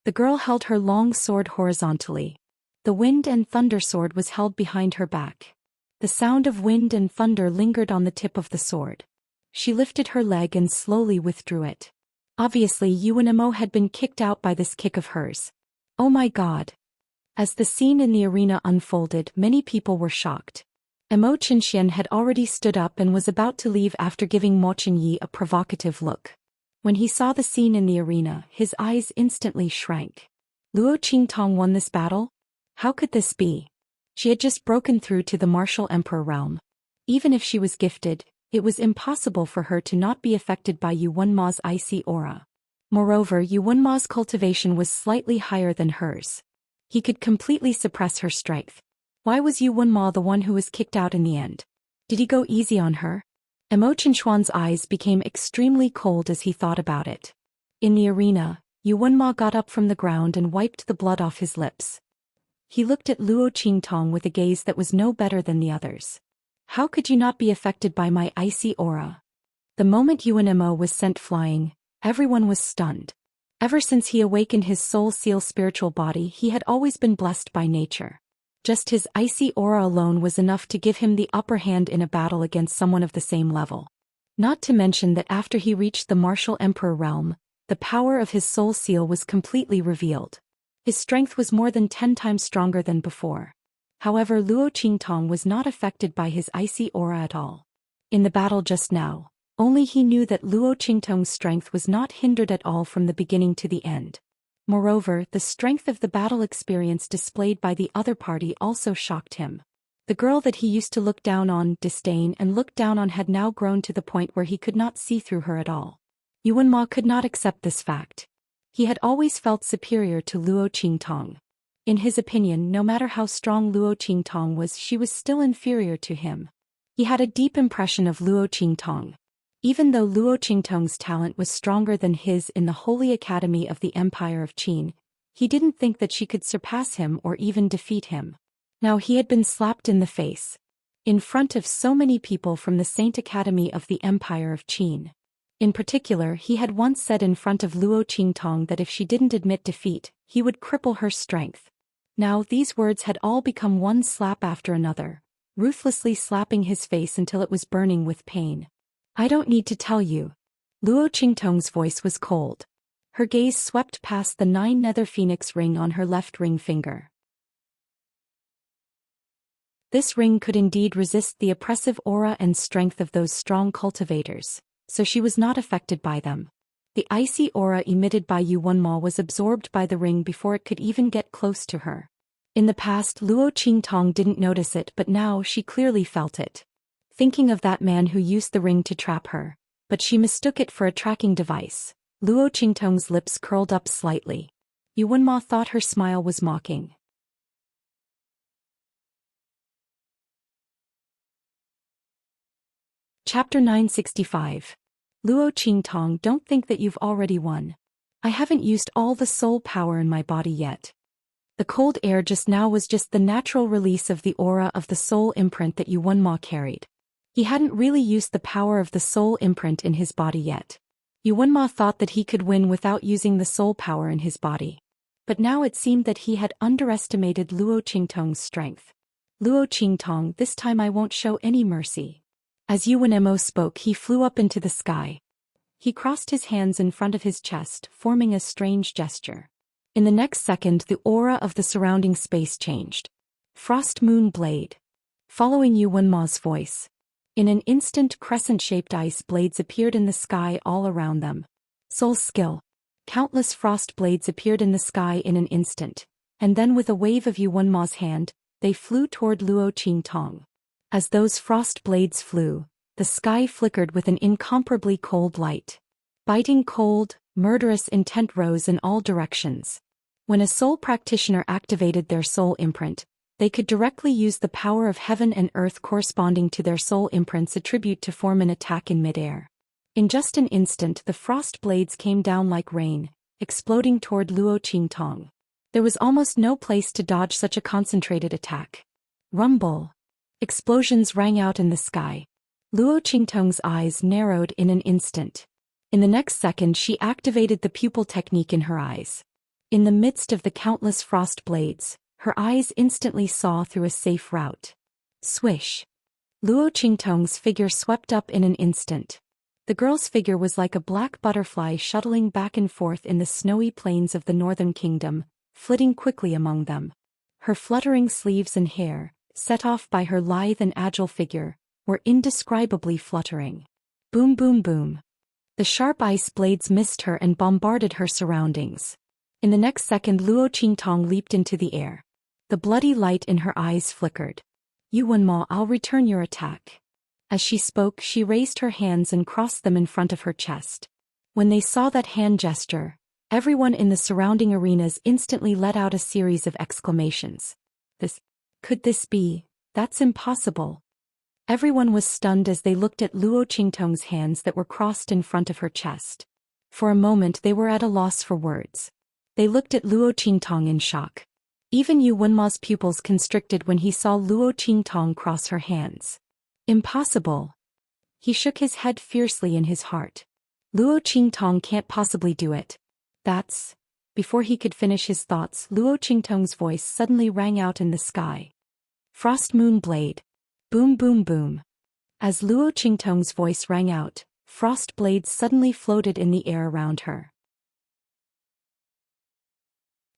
The girl held her long sword horizontally. The wind and thunder sword was held behind her back. The sound of wind and thunder lingered on the tip of the sword. She lifted her leg and slowly withdrew it. Obviously, Yuan Mo had been kicked out by this kick of hers. Oh my god. As the scene in the arena unfolded, many people were shocked. Mo Xianxian had already stood up and was about to leave after giving Mo Qinyi a provocative look. When he saw the scene in the arena, his eyes instantly shrank. Luo Qingtong won this battle? How could this be? She had just broken through to the martial emperor realm. Even if she was gifted, it was impossible for her to not be affected by Yu Wenma's icy aura. Moreover, Yu Wenma's cultivation was slightly higher than hers. He could completely suppress her strength. Why was Yu Wenma the one who was kicked out in the end? Did he go easy on her? Imo Qinshuan's eyes became extremely cold as he thought about it. In the arena, Yu Wenma got up from the ground and wiped the blood off his lips. He looked at Luo Qingtong with a gaze that was no better than the others. How could you not be affected by my icy aura? The moment Yuan Imo was sent flying, everyone was stunned. Ever since he awakened his soul seal spiritual body, he had always been blessed by nature. Just his icy aura alone was enough to give him the upper hand in a battle against someone of the same level. Not to mention that after he reached the martial emperor realm, the power of his soul seal was completely revealed. His strength was more than 10 times stronger than before. However, Luo Qingtong was not affected by his icy aura at all. In the battle just now, only he knew that Luo Qingtong's strength was not hindered at all from the beginning to the end. Moreover, the strength of the battle experience displayed by the other party also shocked him. The girl that he used to look down on, disdain and look down on had now grown to the point where he could not see through her at all. Yuan Ma could not accept this fact. He had always felt superior to Luo Qingtong. In his opinion, no matter how strong Luo Qingtong was, she was still inferior to him. He had a deep impression of Luo Qingtong. Even though Luo Qingtong's talent was stronger than his in the Holy Academy of the Empire of Qin, he didn't think that she could surpass him or even defeat him. Now he had been slapped in the face. In front of so many people from the Saint Academy of the Empire of Qin. In particular, he had once said in front of Luo Qingtong that if she didn't admit defeat, he would cripple her strength. Now these words had all become one slap after another, ruthlessly slapping his face until it was burning with pain. I don't need to tell you. Luo Qingtong's voice was cold. Her gaze swept past the 9 nether phoenix ring on her left ring finger. This ring could indeed resist the oppressive aura and strength of those strong cultivators, so she was not affected by them. The icy aura emitted by Yu Wenma was absorbed by the ring before it could even get close to her. In the past, Luo Qingtong didn't notice it, but now she clearly felt it. Thinking of that man who used the ring to trap her, but she mistook it for a tracking device, Luo Qingtong's lips curled up slightly. Yu Wenma thought her smile was mocking. Chapter 965. Luo Qingtong, don't think that you've already won. I haven't used all the soul power in my body yet. The cold air just now was just the natural release of the aura of the soul imprint that Yu Wenma carried. He hadn't really used the power of the soul imprint in his body yet. Yu Wenma thought that he could win without using the soul power in his body. But now it seemed that he had underestimated Luo Qingtong's strength. Luo Qingtong, this time I won't show any mercy. As Yuan Imo spoke, he flew up into the sky. He crossed his hands in front of his chest, forming a strange gesture. In the next second, the aura of the surrounding space changed. Frost Moon Blade. Following Yu Wenma's voice. In an instant, crescent-shaped ice blades appeared in the sky all around them. Soul Skill. Countless frost blades appeared in the sky in an instant, and then with a wave of Yu Wenma's hand, they flew toward Luo Qingtong. As those frost blades flew, the sky flickered with an incomparably cold light. Biting cold, murderous intent rose in all directions. When a soul practitioner activated their soul imprint, they could directly use the power of heaven and earth corresponding to their soul imprint's attribute to form an attack in midair. In just an instant, the frost blades came down like rain, exploding toward Luo Qingtong. There was almost no place to dodge such a concentrated attack. Rumble. Explosions rang out in the sky. Luo Qingtong's eyes narrowed in an instant. In the next second, she activated the pupil technique in her eyes. In the midst of the countless frost blades, her eyes instantly saw through a safe route. Swish. Luo Qingtong's figure swept up in an instant. The girl's figure was like a black butterfly shuttling back and forth in the snowy plains of the northern kingdom, flitting quickly among them. Her fluttering sleeves and hair, set off by her lithe and agile figure, were indescribably fluttering. Boom boom boom. The sharp ice blades missed her and bombarded her surroundings. In the next second, Luo Qingtong leaped into the air. The bloody light in her eyes flickered. "You Wenma, I'll return your attack." As she spoke, she raised her hands and crossed them in front of her chest. When they saw that hand gesture, everyone in the surrounding arenas instantly let out a series of exclamations. Could this be? That's impossible." Everyone was stunned as they looked at Luo Qingtong's hands that were crossed in front of her chest. For a moment they were at a loss for words. They looked at Luo Qingtong in shock. Even Yu Wenma's pupils constricted when he saw Luo Qingtong cross her hands. Impossible. He shook his head fiercely in his heart. Luo Qingtong can't possibly do it. That's... Before he could finish his thoughts, Luo Qingtong's voice suddenly rang out in the sky. "Frost Moon Blade. Boom boom boom." As Luo Qingtong's voice rang out, frost blades suddenly floated in the air around her.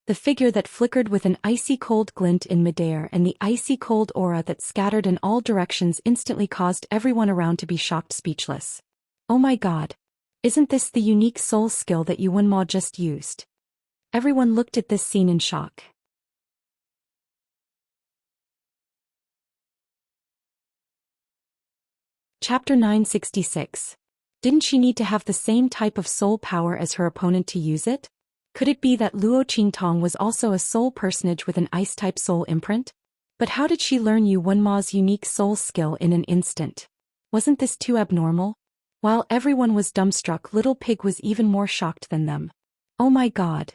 The figure that flickered with an icy cold glint in midair and the icy cold aura that scattered in all directions instantly caused everyone around to be shocked speechless. "Oh my god! Isn't this the unique soul skill that Yu Wenma just used?" Everyone looked at this scene in shock. Chapter 966. Didn't she need to have the same type of soul power as her opponent to use it? Could it be that Luo Qingtong was also a soul personage with an ice-type soul imprint? But how did she learn Yu Wenma's unique soul skill in an instant? Wasn't this too abnormal? While everyone was dumbstruck, Little Pig was even more shocked than them. "Oh my god."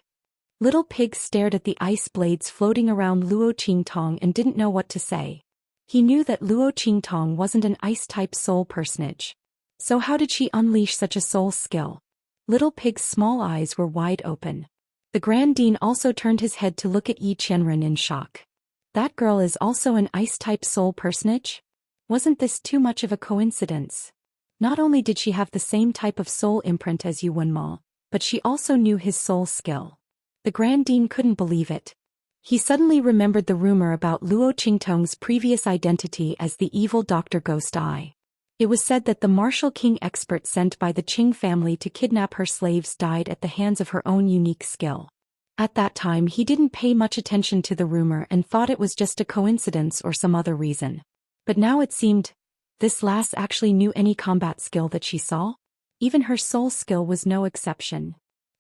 Little Pig stared at the ice blades floating around Luo Qingtong and didn't know what to say. He knew that Luo Qingtong wasn't an ice-type soul personage. So how did she unleash such a soul skill? Little Pig's small eyes were wide open. The Grand Dean also turned his head to look at Yi Qianren in shock. That girl is also an ice-type soul personage? Wasn't this too much of a coincidence? Not only did she have the same type of soul imprint as Yu Wenma, but she also knew his soul skill. The Grand Dean couldn't believe it. He suddenly remembered the rumor about Luo Qingtong's previous identity as the evil Dr. Ghost Eye. It was said that the martial king expert sent by the Qing family to kidnap her slaves died at the hands of her own unique skill. At that time he didn't pay much attention to the rumor and thought it was just a coincidence or some other reason. But now it seemed, this lass actually knew any combat skill that she saw? Even her soul skill was no exception.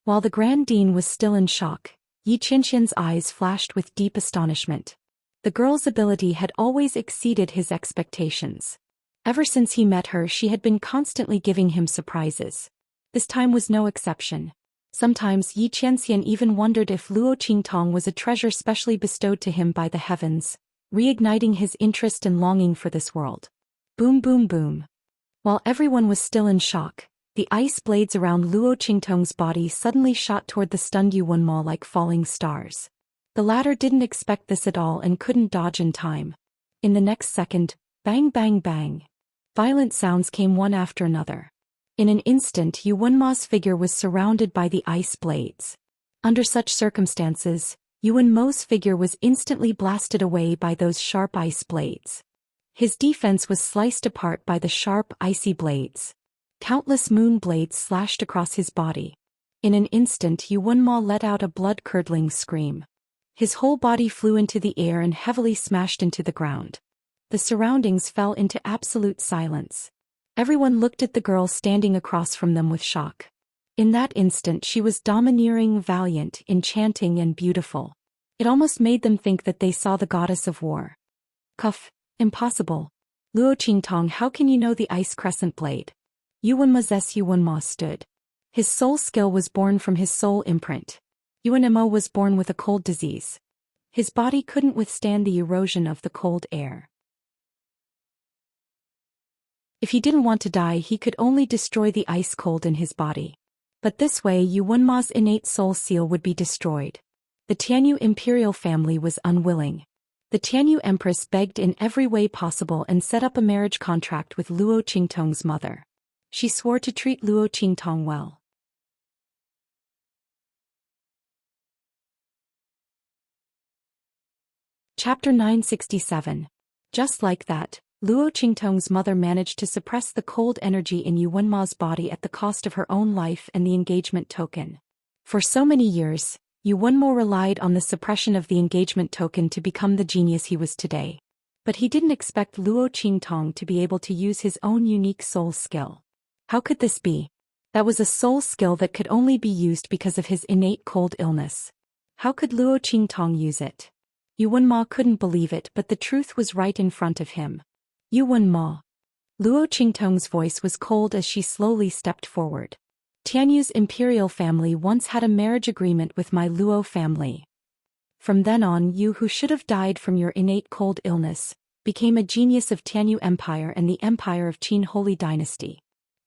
While the Grand Dean was still in shock, Yi Qianxian's eyes flashed with deep astonishment. The girl's ability had always exceeded his expectations. Ever since he met her, she had been constantly giving him surprises. This time was no exception. Sometimes Yi Qianxian even wondered if Luo Qingtong was a treasure specially bestowed to him by the heavens, reigniting his interest and longing for this world. Boom boom boom. While everyone was still in shock, the ice blades around Luo Qingtong's body suddenly shot toward the stunned Yu Wenma like falling stars. The latter didn't expect this at all and couldn't dodge in time. In the next second, bang bang bang. Violent sounds came one after another. In an instant, Yu Wenma's figure was surrounded by the ice blades. Under such circumstances, Yu Wenma's figure was instantly blasted away by those sharp ice blades. His defense was sliced apart by the sharp, icy blades. Countless moon blades slashed across his body. In an instant, Yu Wenma let out a blood-curdling scream. His whole body flew into the air and heavily smashed into the ground. The surroundings fell into absolute silence. Everyone looked at the girl standing across from them with shock. In that instant she was domineering, valiant, enchanting and beautiful. It almost made them think that they saw the goddess of war. Cuff, impossible. Luo Qingtong, how can you know the ice crescent blade? Yu Wenma stood. His soul skill was born from his soul imprint. Yu Wenma was born with a cold disease. His body couldn't withstand the erosion of the cold air. If he didn't want to die, he could only destroy the ice cold in his body. But this way Yu Wenma's innate soul seal would be destroyed. The Tianyu imperial family was unwilling. The Tianyu empress begged in every way possible and set up a marriage contract with Luo Qingtong's mother. She swore to treat Luo Qingtong well. Chapter 967. Just like that, Luo Qingtong's mother managed to suppress the cold energy in Yu Wenma's body at the cost of her own life and the engagement token. For so many years, Yu Wenmo relied on the suppression of the engagement token to become the genius he was today. But he didn't expect Luo Qingtong to be able to use his own unique soul skill. How could this be? That was a soul skill that could only be used because of his innate cold illness. How could Luo Qingtong use it? Yu Wenmo couldn't believe it, but the truth was right in front of him. Yu Wenmo. Luo Qingtong's voice was cold as she slowly stepped forward. Tianyu's imperial family once had a marriage agreement with my Luo family. From then on, you, who should have died from your innate cold illness, became a genius of Tianyu Empire and the Empire of Qin Holy Dynasty.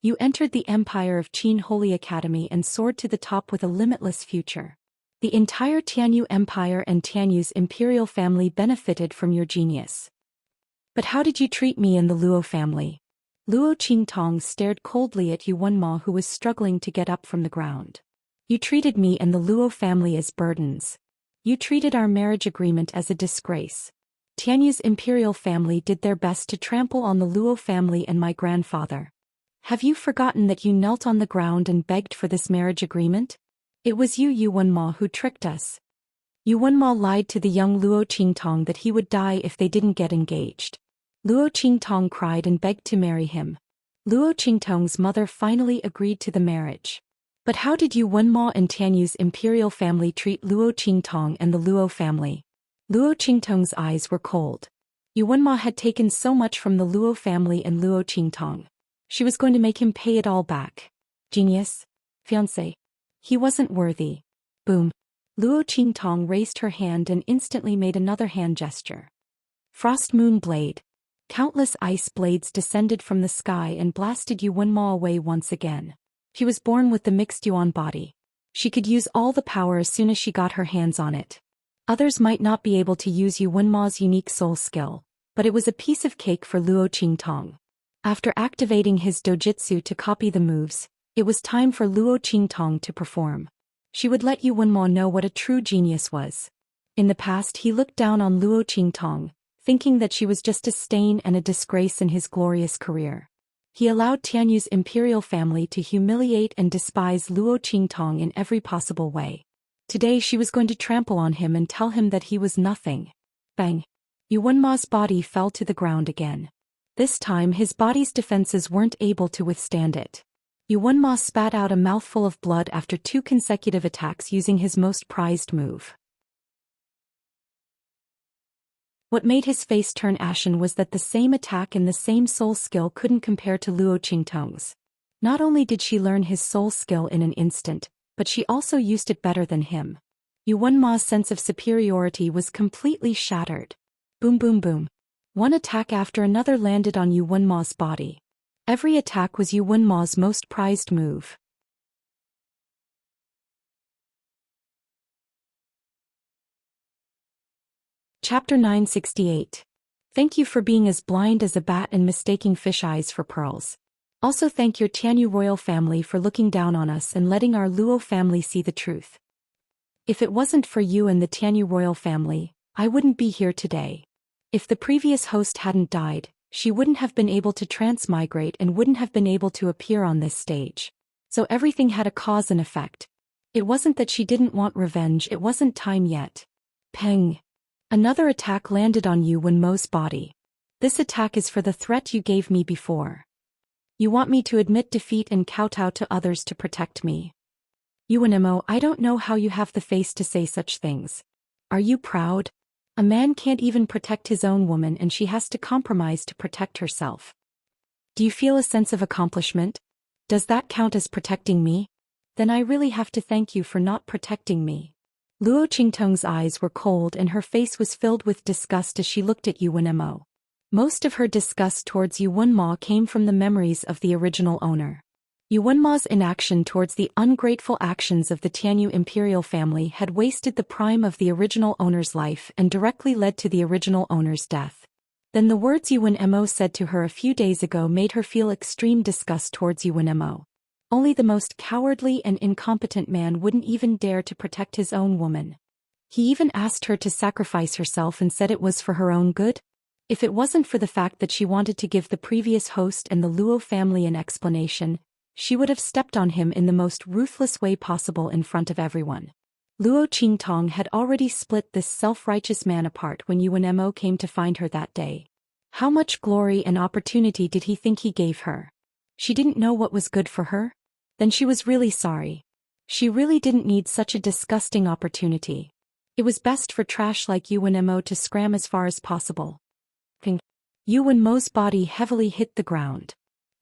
You entered the Empire of Qin Holy Academy and soared to the top with a limitless future. The entire Tianyu Empire and Tianyu's imperial family benefited from your genius. But how did you treat me and the Luo family? Luo Qingtong stared coldly at Yu Wenmo, who was struggling to get up from the ground. You treated me and the Luo family as burdens. You treated our marriage agreement as a disgrace. Tianyu's imperial family did their best to trample on the Luo family and my grandfather. Have you forgotten that you knelt on the ground and begged for this marriage agreement? It was you, Yu Wenmo, who tricked us. Yu Wenmo lied to the young Luo Qingtong that he would die if they didn't get engaged. Luo Qingtong cried and begged to marry him. Luo Qingtong's mother finally agreed to the marriage. But how did Yu Wenmo and Tianyu's imperial family treat Luo Qingtong and the Luo family? Luo Qingtong's eyes were cold. Yu Wenmo had taken so much from the Luo family and Luo Qingtong. She was going to make him pay it all back. Genius? Fiancé? He wasn't worthy. Boom. Luo Qingtong raised her hand and instantly made another hand gesture. Frost Moon Blade. Countless ice blades descended from the sky and blasted Yu Wenmo away once again. She was born with the mixed yuan body. She could use all the power as soon as she got her hands on it. Others might not be able to use Yu Wenmo's unique soul skill, but it was a piece of cake for Luo Qingtong. After activating his dojutsu to copy the moves, it was time for Luo Qingtong to perform. She would let Yu Wenmo know what a true genius was. In the past, he looked down on Luo Qingtong, thinking that she was just a stain and a disgrace in his glorious career. He allowed Tianyu's imperial family to humiliate and despise Luo Qingtong in every possible way. Today she was going to trample on him and tell him that he was nothing. Bang! Yu Wenmo's body fell to the ground again. This time his body's defenses weren't able to withstand it. Yu Wenmo spat out a mouthful of blood after 2 consecutive attacks using his most prized move. What made his face turn ashen was that the same attack and the same soul skill couldn't compare to Luo Qingtong's. Not only did she learn his soul skill in an instant, but she also used it better than him. Yu Wenmo's sense of superiority was completely shattered. Boom boom boom. One attack after another landed on Yu Wenmo's body. Every attack was Yu Wenmo's most prized move. Chapter 968. Thank you for being as blind as a bat and mistaking fish eyes for pearls. Also thank your Tianyu royal family for looking down on us and letting our Luo family see the truth. If it wasn't for you and the Tianyu royal family, I wouldn't be here today. If the previous host hadn't died, she wouldn't have been able to transmigrate and wouldn't have been able to appear on this stage. So everything had a cause and effect. It wasn't that she didn't want revenge, it wasn't time yet. Peng. Another attack landed on Yu Wenmo's body. This attack is for the threat you gave me before. You want me to admit defeat and kowtow to others to protect me. Yu Wenmo, I don't know how you have the face to say such things. Are you proud? A man can't even protect his own woman and she has to compromise to protect herself. Do you feel a sense of accomplishment? Does that count as protecting me? Then I really have to thank you for not protecting me. Luo Qingtong's eyes were cold and her face was filled with disgust as she looked at Yu Wenmo. Most of her disgust towards Yu Wenmo came from the memories of the original owner. Yu Wenmo's inaction towards the ungrateful actions of the Tianyu imperial family had wasted the prime of the original owner's life and directly led to the original owner's death. Then the words Yu Wenmo said to her a few days ago made her feel extreme disgust towards Yu Wenmo. Only the most cowardly and incompetent man wouldn't even dare to protect his own woman. He even asked her to sacrifice herself and said it was for her own good? If it wasn't for the fact that she wanted to give the previous host and the Luo family an explanation, she would have stepped on him in the most ruthless way possible in front of everyone. Luo Qingtong had already split this self-righteous man apart when Yuan Mo came to find her that day. How much glory and opportunity did he think he gave her? She didn't know what was good for her? Then she was really sorry. She really didn't need such a disgusting opportunity. It was best for trash like Yuan Mo to scram as far as possible. Yuan Mo's body heavily hit the ground.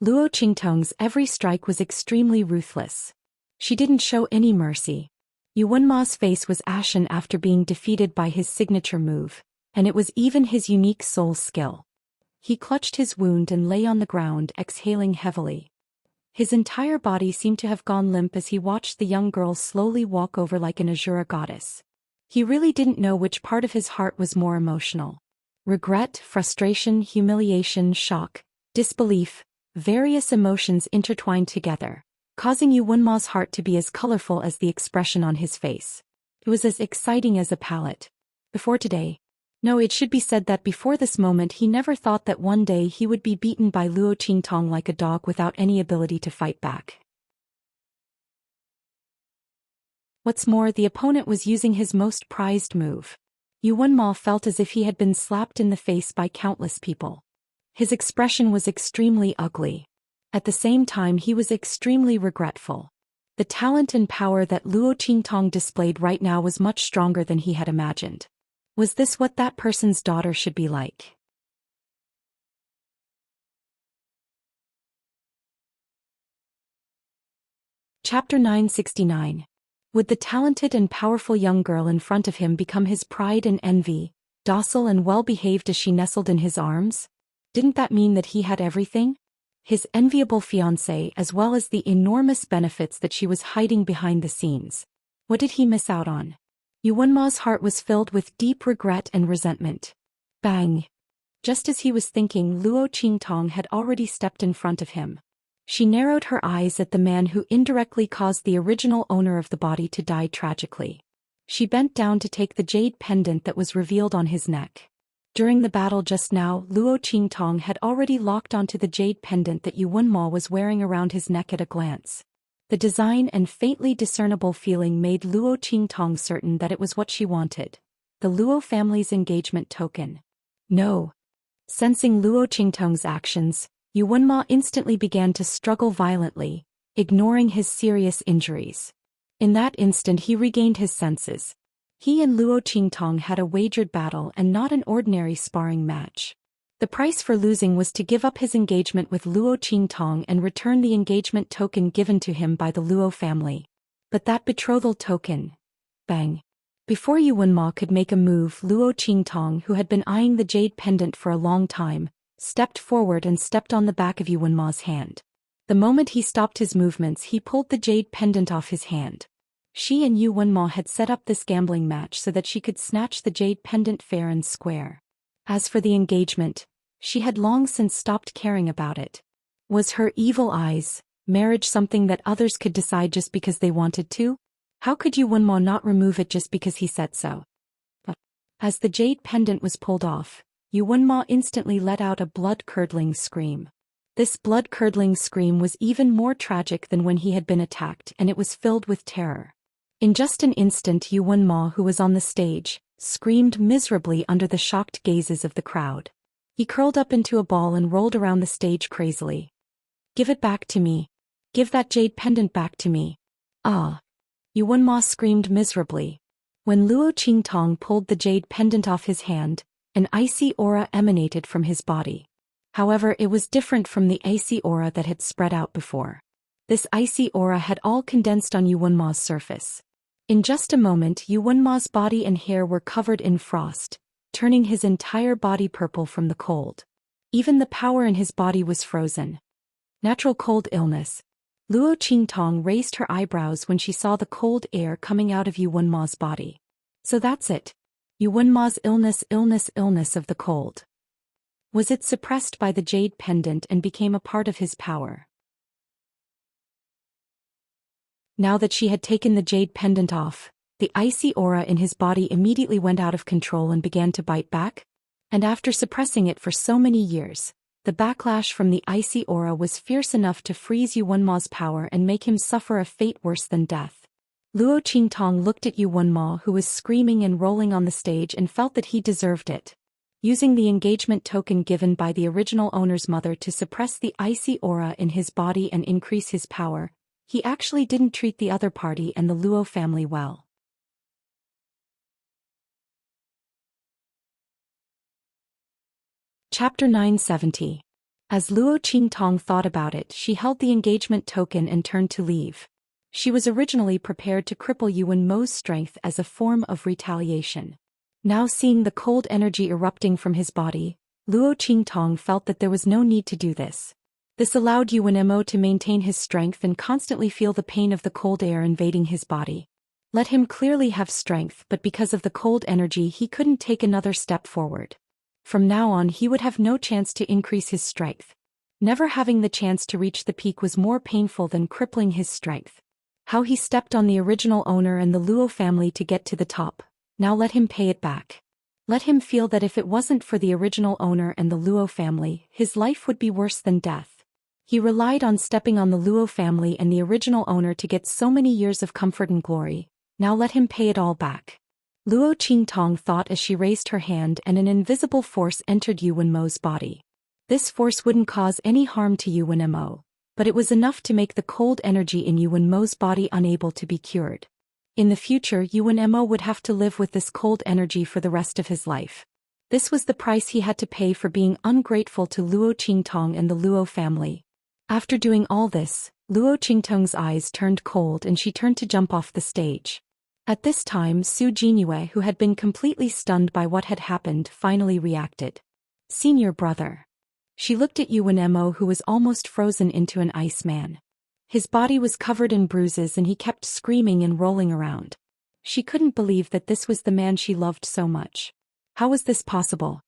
Luo Qingtong's every strike was extremely ruthless. She didn't show any mercy. Yuan Ma's face was ashen after being defeated by his signature move, and it was even his unique soul skill. He clutched his wound and lay on the ground, exhaling heavily. His entire body seemed to have gone limp as he watched the young girl slowly walk over like an Azura goddess. He really didn't know which part of his heart was more emotional. Regret, frustration, humiliation, shock, disbelief, various emotions intertwined together, causing Yuan Ma's heart to be as colorful as the expression on his face. It was as exciting as a palette. Before today. No, it should be said that before this moment he never thought that one day he would be beaten by Luo Qingtong like a dog without any ability to fight back. What's more, the opponent was using his most prized move. Yuan Ma felt as if he had been slapped in the face by countless people. His expression was extremely ugly. At the same time he was extremely regretful. The talent and power that Luo Qingtong displayed right now was much stronger than he had imagined. Was this what that person's daughter should be like? Chapter 969. Would the talented and powerful young girl in front of him become his pride and envy, docile and well-behaved as she nestled in his arms? Didn't that mean that he had everything? His enviable fiancée as well as the enormous benefits that she was hiding behind the scenes. What did he miss out on? Yuan Ma's heart was filled with deep regret and resentment. Bang! Just as he was thinking, Luo Qingtong had already stepped in front of him. She narrowed her eyes at the man who indirectly caused the original owner of the body to die tragically. She bent down to take the jade pendant that was revealed on his neck. During the battle just now, Luo Qingtong had already locked onto the jade pendant that Yuan Ma was wearing around his neck at a glance. The design and faintly discernible feeling made Luo Qingtong certain that it was what she wanted. The Luo family's engagement token. No. Sensing Luo Qingtong's actions, Yuan Ma instantly began to struggle violently, ignoring his serious injuries. In that instant he regained his senses. He and Luo Qingtong had a wagered battle and not an ordinary sparring match. The price for losing was to give up his engagement with Luo Qingtong and return the engagement token given to him by the Luo family. But that betrothal token... Bang. Before Yuan Ma could make a move, Luo Qingtong, who had been eyeing the jade pendant for a long time, stepped forward and stepped on the back of Yuan Ma's hand. The moment he stopped his movements, he pulled the jade pendant off his hand. She and Yuan Ma had set up this gambling match so that she could snatch the jade pendant fair and square. As for the engagement, she had long since stopped caring about it. Was her evil eyes, marriage something that others could decide just because they wanted to? How could Yuan Ma not remove it just because he said so? But as the jade pendant was pulled off, Yuan Ma instantly let out a blood-curdling scream. This blood-curdling scream was even more tragic than when he had been attacked, and it was filled with terror. In just an instant, Yuan Ma, who was on the stage, screamed miserably under the shocked gazes of the crowd. He curled up into a ball and rolled around the stage crazily. "Give it back to me. Give that jade pendant back to me." "Ah!" Yuan Ma screamed miserably. When Luo Qingtong pulled the jade pendant off his hand, an icy aura emanated from his body. However, it was different from the icy aura that had spread out before. This icy aura had all condensed on Yuan Ma's surface. In just a moment, Yuan Ma's body and hair were covered in frost, turning his entire body purple from the cold. Even the power in his body was frozen. Natural cold illness. Luo Qingtong raised her eyebrows when she saw the cold air coming out of Yuan Ma's body. So that's it. Yuan Ma's illness of the cold. Was it suppressed by the jade pendant and became a part of his power? Now that she had taken the jade pendant off, the icy aura in his body immediately went out of control and began to bite back. And after suppressing it for so many years, the backlash from the icy aura was fierce enough to freeze Yuan Ma's power and make him suffer a fate worse than death. Luo Qingtong looked at Yu Wenma, who was screaming and rolling on the stage, and felt that he deserved it. Using the engagement token given by the original owner's mother to suppress the icy aura in his body and increase his power, he actually didn't treat the other party and the Luo family well. Chapter 970. As Luo Qingtong thought about it, she held the engagement token and turned to leave. She was originally prepared to cripple Yu Wenmo's strength as a form of retaliation. Now seeing the cold energy erupting from his body, Luo Qingtong felt that there was no need to do this. This allowed Yu Wenmo to maintain his strength and constantly feel the pain of the cold air invading his body. Let him clearly have strength, but because of the cold energy he couldn't take another step forward. From now on he would have no chance to increase his strength. Never having the chance to reach the peak was more painful than crippling his strength. How he stepped on the original owner and the Luo family to get to the top. Now let him pay it back. Let him feel that if it wasn't for the original owner and the Luo family, his life would be worse than death. He relied on stepping on the Luo family and the original owner to get so many years of comfort and glory. Now let him pay it all back. Luo Qingtong thought as she raised her hand, and an invisible force entered Yu Wenmo's body. This force wouldn't cause any harm to Yu Wenmo, but it was enough to make the cold energy in Yu Wenmo's body unable to be cured. In the future, Yu Wenmo would have to live with this cold energy for the rest of his life. This was the price he had to pay for being ungrateful to Luo Qingtong and the Luo family. After doing all this, Luo Qingtong's eyes turned cold and she turned to jump off the stage. At this time, Su Jinyue, who had been completely stunned by what had happened, finally reacted. "Senior brother." She looked at Yu Wenmo, who was almost frozen into an ice man. His body was covered in bruises and he kept screaming and rolling around. She couldn't believe that this was the man she loved so much. How was this possible?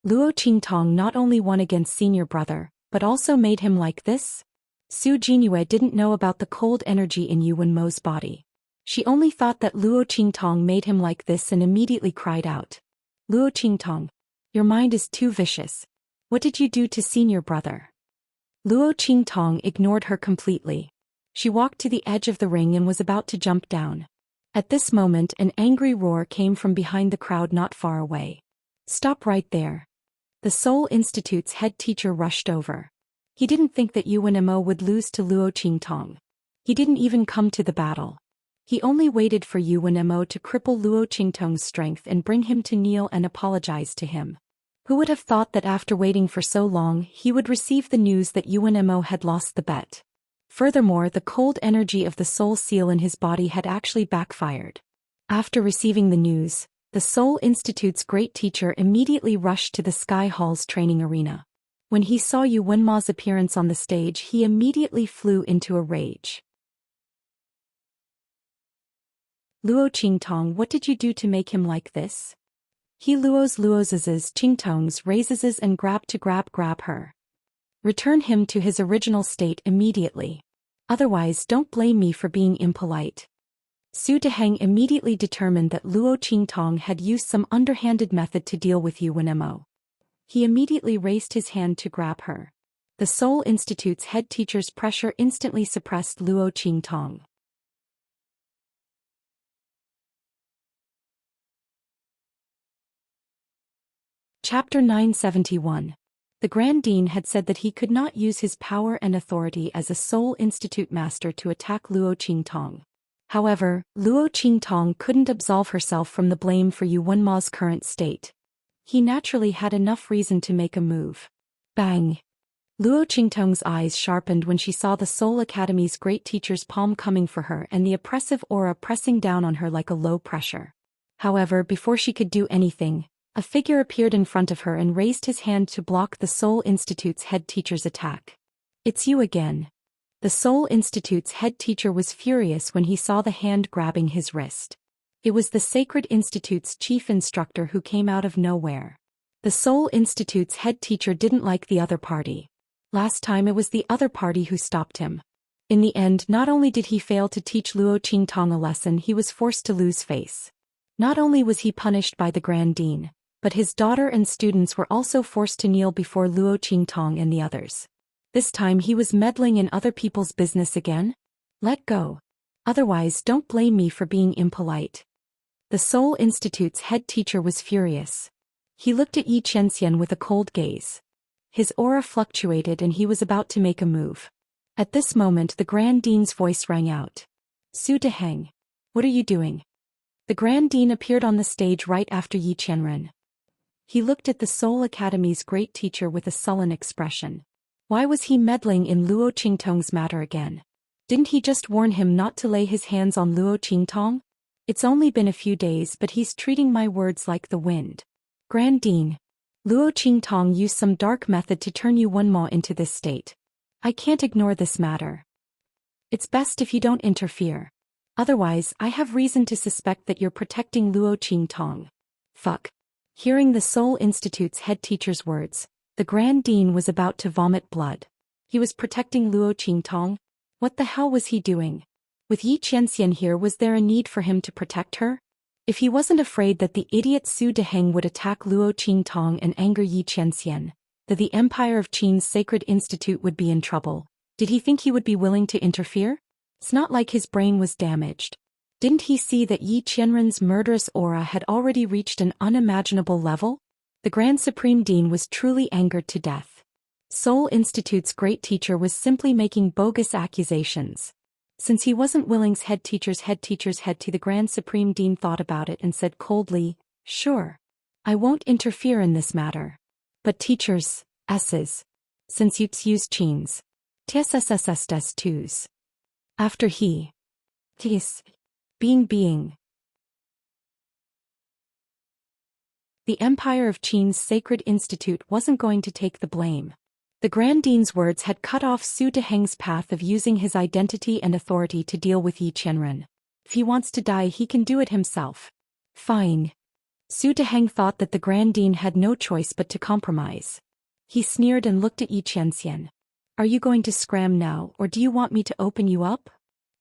Luo Qingtong not only won against senior brother, but also made him like this? Su Jinyue didn't know about the cold energy in Yu Wenmo's body. She only thought that Luo Qingtong made him like this and immediately cried out. "Luo Qingtong, your mind is too vicious. What did you do to senior brother?" Luo Qingtong ignored her completely. She walked to the edge of the ring and was about to jump down. At this moment an angry roar came from behind the crowd not far away. "Stop right there." The Seoul Institute's head teacher rushed over. He didn't think that Yu Wenmo would lose to Luo Qingtong. He didn't even come to the battle. He only waited for Yu Wenmo to cripple Luo Qingtong's strength and bring him to kneel and apologize to him. Who would have thought that after waiting for so long he would receive the news that Yu Wenmo had lost the bet? Furthermore, the cold energy of the soul seal in his body had actually backfired. After receiving the news, the Seoul Institute's great teacher immediately rushed to the Sky Hall's training arena. When he saw Yu Wenma's appearance on the stage, he immediately flew into a rage. "Luo Qingtong, what did you do to make him like this?" He Luo's Qingtong's raises and grab her. "Return him to his original state immediately. Otherwise don't blame me for being impolite." Su Deheng immediately determined that Luo Qingtong had used some underhanded method to deal with Yu Wenmo. He immediately raised his hand to grab her. The Seoul Institute's head teacher's pressure instantly suppressed Luo Qingtong. Chapter 971. The Grand Dean had said that he could not use his power and authority as a Seoul Institute master to attack Luo Qingtong. However, Luo Qingtong couldn't absolve herself from the blame for Yu Wenma's current state. He naturally had enough reason to make a move. Bang! Luo Qingtong's eyes sharpened when she saw the Seoul Academy's great teacher's palm coming for her and the oppressive aura pressing down on her like a low pressure. However, before she could do anything, a figure appeared in front of her and raised his hand to block the Seoul Institute's head teacher's attack. "It's you again." The Seoul Institute's head teacher was furious when he saw the hand grabbing his wrist. It was the Sacred Institute's chief instructor who came out of nowhere. The Seoul Institute's head teacher didn't like the other party. Last time it was the other party who stopped him. In the end, not only did he fail to teach Luo Qingtong a lesson, he was forced to lose face. Not only was he punished by the Grand Dean, but his daughter and students were also forced to kneel before Luo Qingtong and the others. This time he was meddling in other people's business again? Let go. Otherwise, don't blame me for being impolite. The Seoul Institute's head teacher was furious. He looked at Xianxia with a cold gaze. His aura fluctuated and he was about to make a move. At this moment the Grand Dean's voice rang out. Su Deheng. What are you doing? The Grand Dean appeared on the stage right after Yi Qianren. He looked at the Seoul Academy's great teacher with a sullen expression. Why was he meddling in Luo Qingtong's matter again? Didn't he just warn him not to lay his hands on Luo Qingtong? It's only been a few days but he's treating my words like the wind. Grand Dean. Luo Qingtong used some dark method to turn you one mo into this state. I can't ignore this matter. It's best if you don't interfere. Otherwise, I have reason to suspect that you're protecting Luo Qingtong. Fuck. Hearing the Seoul Institute's head teacher's words, the Grand Dean was about to vomit blood. He was protecting Luo Qingtong? What the hell was he doing? With Yi Qianxian here, was there a need for him to protect her? If he wasn't afraid that the idiot Su Deheng would attack Luo Qingtong and anger Yi Qianxian, that the Empire of Qin's Sacred Institute would be in trouble, did he think he would be willing to interfere? It's not like his brain was damaged. Didn't he see that Yi Qianren's murderous aura had already reached an unimaginable level? The Grand Supreme Dean was truly angered to death. Seoul Institute's great teacher was simply making bogus accusations. Since he wasn't willing's head teacher's head to the Grand Supreme Dean thought about it and said coldly, sure. I won't interfere in this matter. But teachers, S's. Since you've used Qin's. TSSSS twos. After he. Tis. Being. The Empire of Qin's Sacred Institute wasn't going to take the blame. The Grand Dean's words had cut off Su Deheng's path of using his identity and authority to deal with Yi Qianren. If he wants to die, he can do it himself. Fine. Su Deheng thought that the Grand Dean had no choice but to compromise. He sneered and looked at Yi Qianxian. Are you going to scram now, or do you want me to open you up?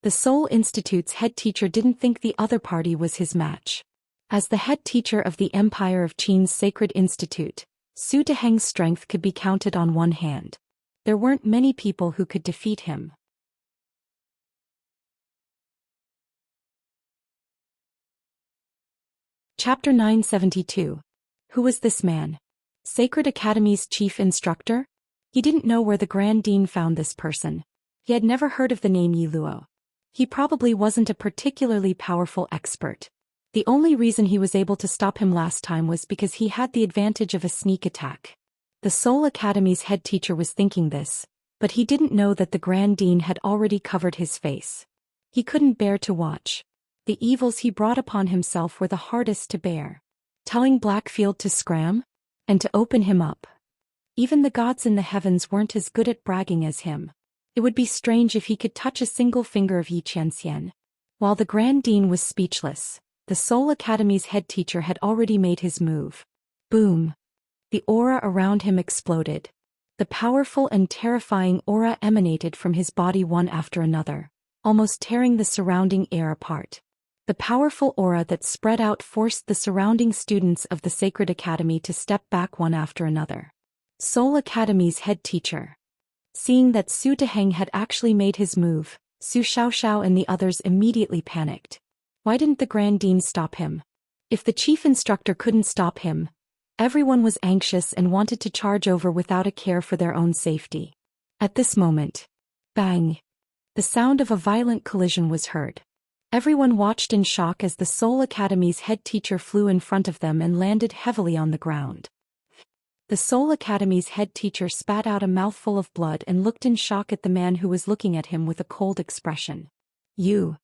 The Seoul Institute's head teacher didn't think the other party was his match. As the head teacher of the Empire of Qin's Sacred Institute, Su Deheng's strength could be counted on one hand. There weren't many people who could defeat him. Chapter 972. Who was this man? Sacred Academy's chief instructor? He didn't know where the Grand Dean found this person. He had never heard of the name Yi Luo. He probably wasn't a particularly powerful expert. The only reason he was able to stop him last time was because he had the advantage of a sneak attack. The Seoul Academy's head teacher was thinking this, but he didn't know that the Grand Dean had already covered his face. He couldn't bear to watch. The evils he brought upon himself were the hardest to bear. Telling Blackfield to scram? And to open him up. Even the gods in the heavens weren't as good at bragging as him. It would be strange if he could touch a single finger of Yi Qianxian. While the Grand Dean was speechless, the Seoul Academy's head teacher had already made his move. Boom! The aura around him exploded. The powerful and terrifying aura emanated from his body one after another, almost tearing the surrounding air apart. The powerful aura that spread out forced the surrounding students of the Sacred Academy to step back one after another. Seoul Academy's head teacher. Seeing that Su Deheng had actually made his move, Su Xiaoxiao and the others immediately panicked. Why didn't the Grand Dean stop him? If the chief instructor couldn't stop him, everyone was anxious and wanted to charge over without a care for their own safety. At this moment, bang! The sound of a violent collision was heard. Everyone watched in shock as the Seoul Academy's head teacher flew in front of them and landed heavily on the ground. The Seoul Academy's head teacher spat out a mouthful of blood and looked in shock at the man who was looking at him with a cold expression. You.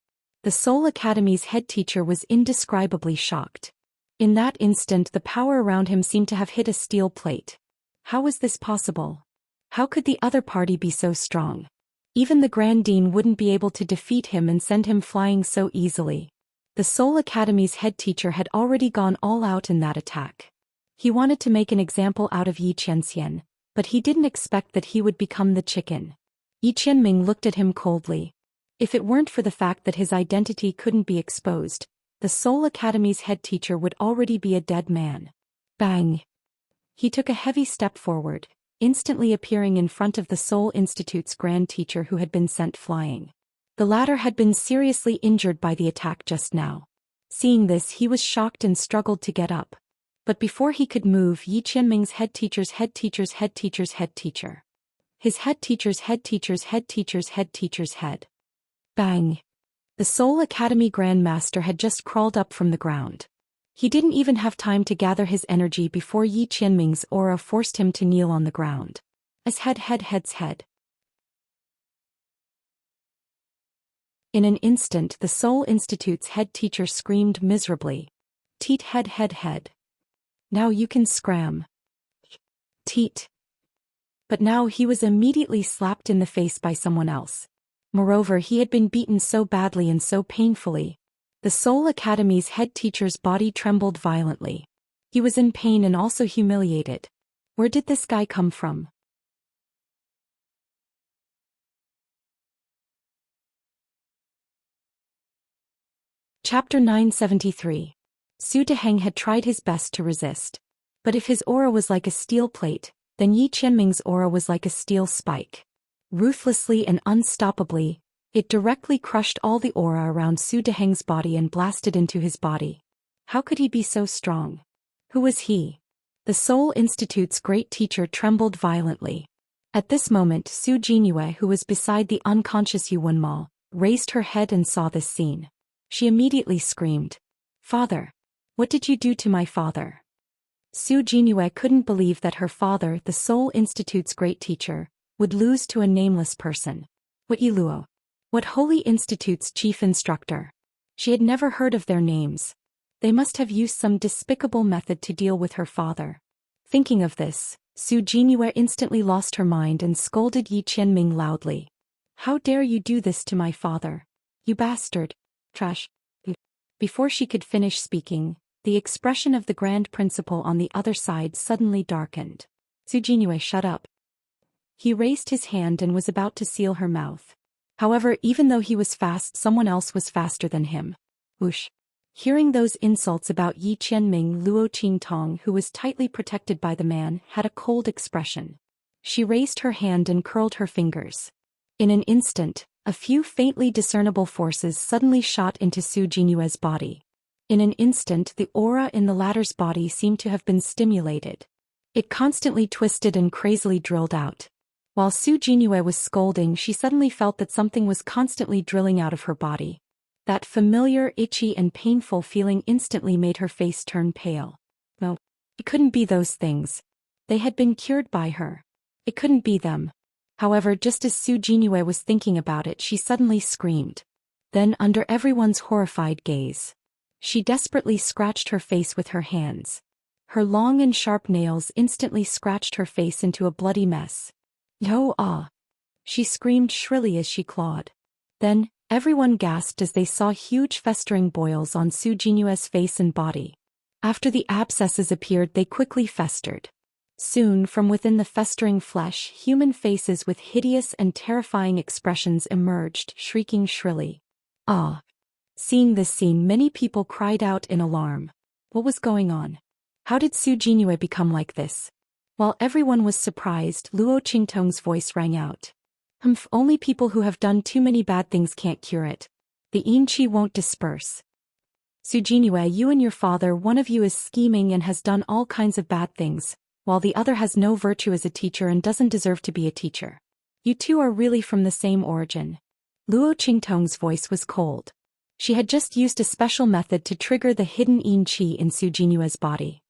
The Seoul Academy's head teacher was indescribably shocked. In that instant the power around him seemed to have hit a steel plate. How was this possible? How could the other party be so strong? Even the Grand Dean wouldn't be able to defeat him and send him flying so easily. The Seoul Academy's head teacher had already gone all out in that attack. He wanted to make an example out of Yi Qianxian, but he didn't expect that he would become the chicken. Yi Qianming looked at him coldly. If it weren't for the fact that his identity couldn't be exposed, the Seoul Academy's head teacher would already be a dead man. Bang! He took a heavy step forward, instantly appearing in front of the Seoul Institute's grand teacher who had been sent flying. The latter had been seriously injured by the attack just now. Seeing this, he was shocked and struggled to get up. But before he could move, Yi Qianming's head teacher's head teacher's head teacher's head teacher. His head teacher's head teacher's head teacher's head teacher's head. Bang! The Soul Academy Grand Master had just crawled up from the ground. He didn't even have time to gather his energy before Yi Qianming's aura forced him to kneel on the ground. As head's head. In an instant, the Soul Institute's head teacher screamed miserably. Teet head. Now you can scram. Teet. But now he was immediately slapped in the face by someone else. Moreover, he had been beaten so badly and so painfully. The Soul Academy's head teacher's body trembled violently. He was in pain and also humiliated. Where did this guy come from? Chapter 973. Su Deheng had tried his best to resist. But if his aura was like a steel plate, then Yi Qianming's aura was like a steel spike. Ruthlessly and unstoppably, it directly crushed all the aura around Su Deheng's body and blasted into his body. How could he be so strong? Who was he? The Soul Institute's great teacher trembled violently. At this moment, Su Jinyue, who was beside the unconscious Yu Wenma, raised her head and saw this scene. She immediately screamed, "Father! What did you do to my father?" Su Jinyue couldn't believe that her father, the Soul Institute's great teacher, would lose to a nameless person. What Yiluo? What Holy Institute's chief instructor? She had never heard of their names. They must have used some despicable method to deal with her father. Thinking of this, Su Jinyue instantly lost her mind and scolded Yi Qianming loudly. "How dare you do this to my father? You bastard! Trash!" Before she could finish speaking, the expression of the Grand Principal on the other side suddenly darkened. Su Jinyue, shut up. He raised his hand and was about to seal her mouth. However, even though he was fast, someone else was faster than him. Whoosh! Hearing those insults about Yi Qianming, Luo Qingtong, who was tightly protected by the man, had a cold expression. She raised her hand and curled her fingers. In an instant, a few faintly discernible forces suddenly shot into Su Jinyue's body. In an instant, the aura in the latter's body seemed to have been stimulated. It constantly twisted and crazily drilled out. While Su Jinyue was scolding, she suddenly felt that something was constantly drilling out of her body. That familiar, itchy and painful feeling instantly made her face turn pale. No, it couldn't be those things. They had been cured by her. It couldn't be them. However, just as Su Jinyue was thinking about it, she suddenly screamed. Then, under everyone's horrified gaze, she desperately scratched her face with her hands. Her long and sharp nails instantly scratched her face into a bloody mess. "Yo ah!" She screamed shrilly as she clawed. Then, everyone gasped as they saw huge festering boils on Su Jinyue's face and body. After the abscesses appeared, they quickly festered. Soon, from within the festering flesh, human faces with hideous and terrifying expressions emerged, shrieking shrilly. Ah! Seeing this scene, many people cried out in alarm. What was going on? How did Su Jinyue become like this? While everyone was surprised, Luo Qingtong's voice rang out. Only people who have done too many bad things can't cure it. The yin qi won't disperse. Su Jinyue, you and your father, one of you is scheming and has done all kinds of bad things, while the other has no virtue as a teacher and doesn't deserve to be a teacher. You two are really from the same origin. Luo Qingtong's voice was cold. She had just used a special method to trigger the hidden yin qi in Su Jinyue's body.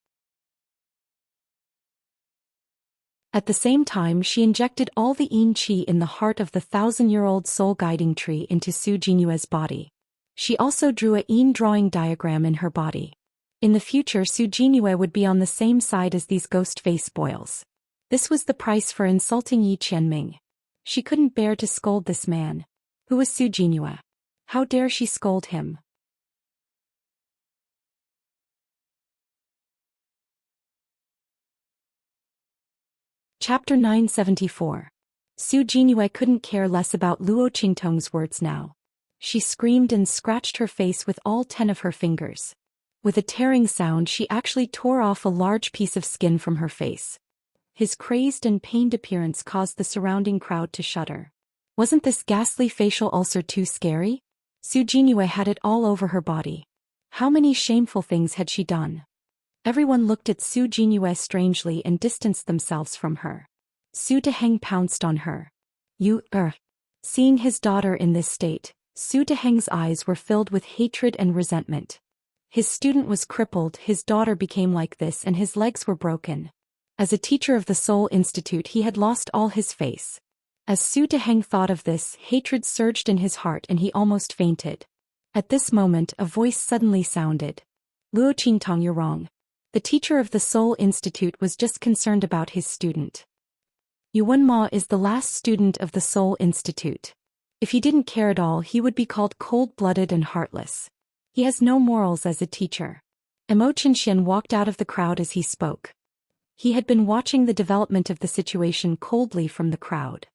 At the same time, she injected all the yin qi in the heart of the 1,000-year-old soul guiding tree into Su Jinyue's body. She also drew a yin drawing diagram in her body. In the future, Su Jinyue would be on the same side as these ghost face boils. This was the price for insulting Yi Qianming. She couldn't bear to scold this man. Who was Su Jinyue? How dare she scold him? Chapter 974. Su Jinyue couldn't care less about Luo Qingtong's words now. She screamed and scratched her face with all 10 of her fingers. With a tearing sound, she actually tore off a large piece of skin from her face. His crazed and pained appearance caused the surrounding crowd to shudder. Wasn't this ghastly facial ulcer too scary? Su Jinyue had it all over her body. How many shameful things had she done? Everyone looked at Su Jinyue strangely and distanced themselves from her. Su Deheng pounced on her. Seeing his daughter in this state, Su Deheng's eyes were filled with hatred and resentment. His student was crippled, his daughter became like this, and his legs were broken. As a teacher of the Seoul Institute, he had lost all his face. As Su Deheng thought of this, hatred surged in his heart and he almost fainted. At this moment, a voice suddenly sounded. Luo Qingtong, you're wrong. The teacher of the Seoul Institute was just concerned about his student. Yuan Ma is the last student of the Seoul Institute. If he didn't care at all, he would be called cold-blooded and heartless. He has no morals as a teacher. Xianxia walked out of the crowd as he spoke. He had been watching the development of the situation coldly from the crowd.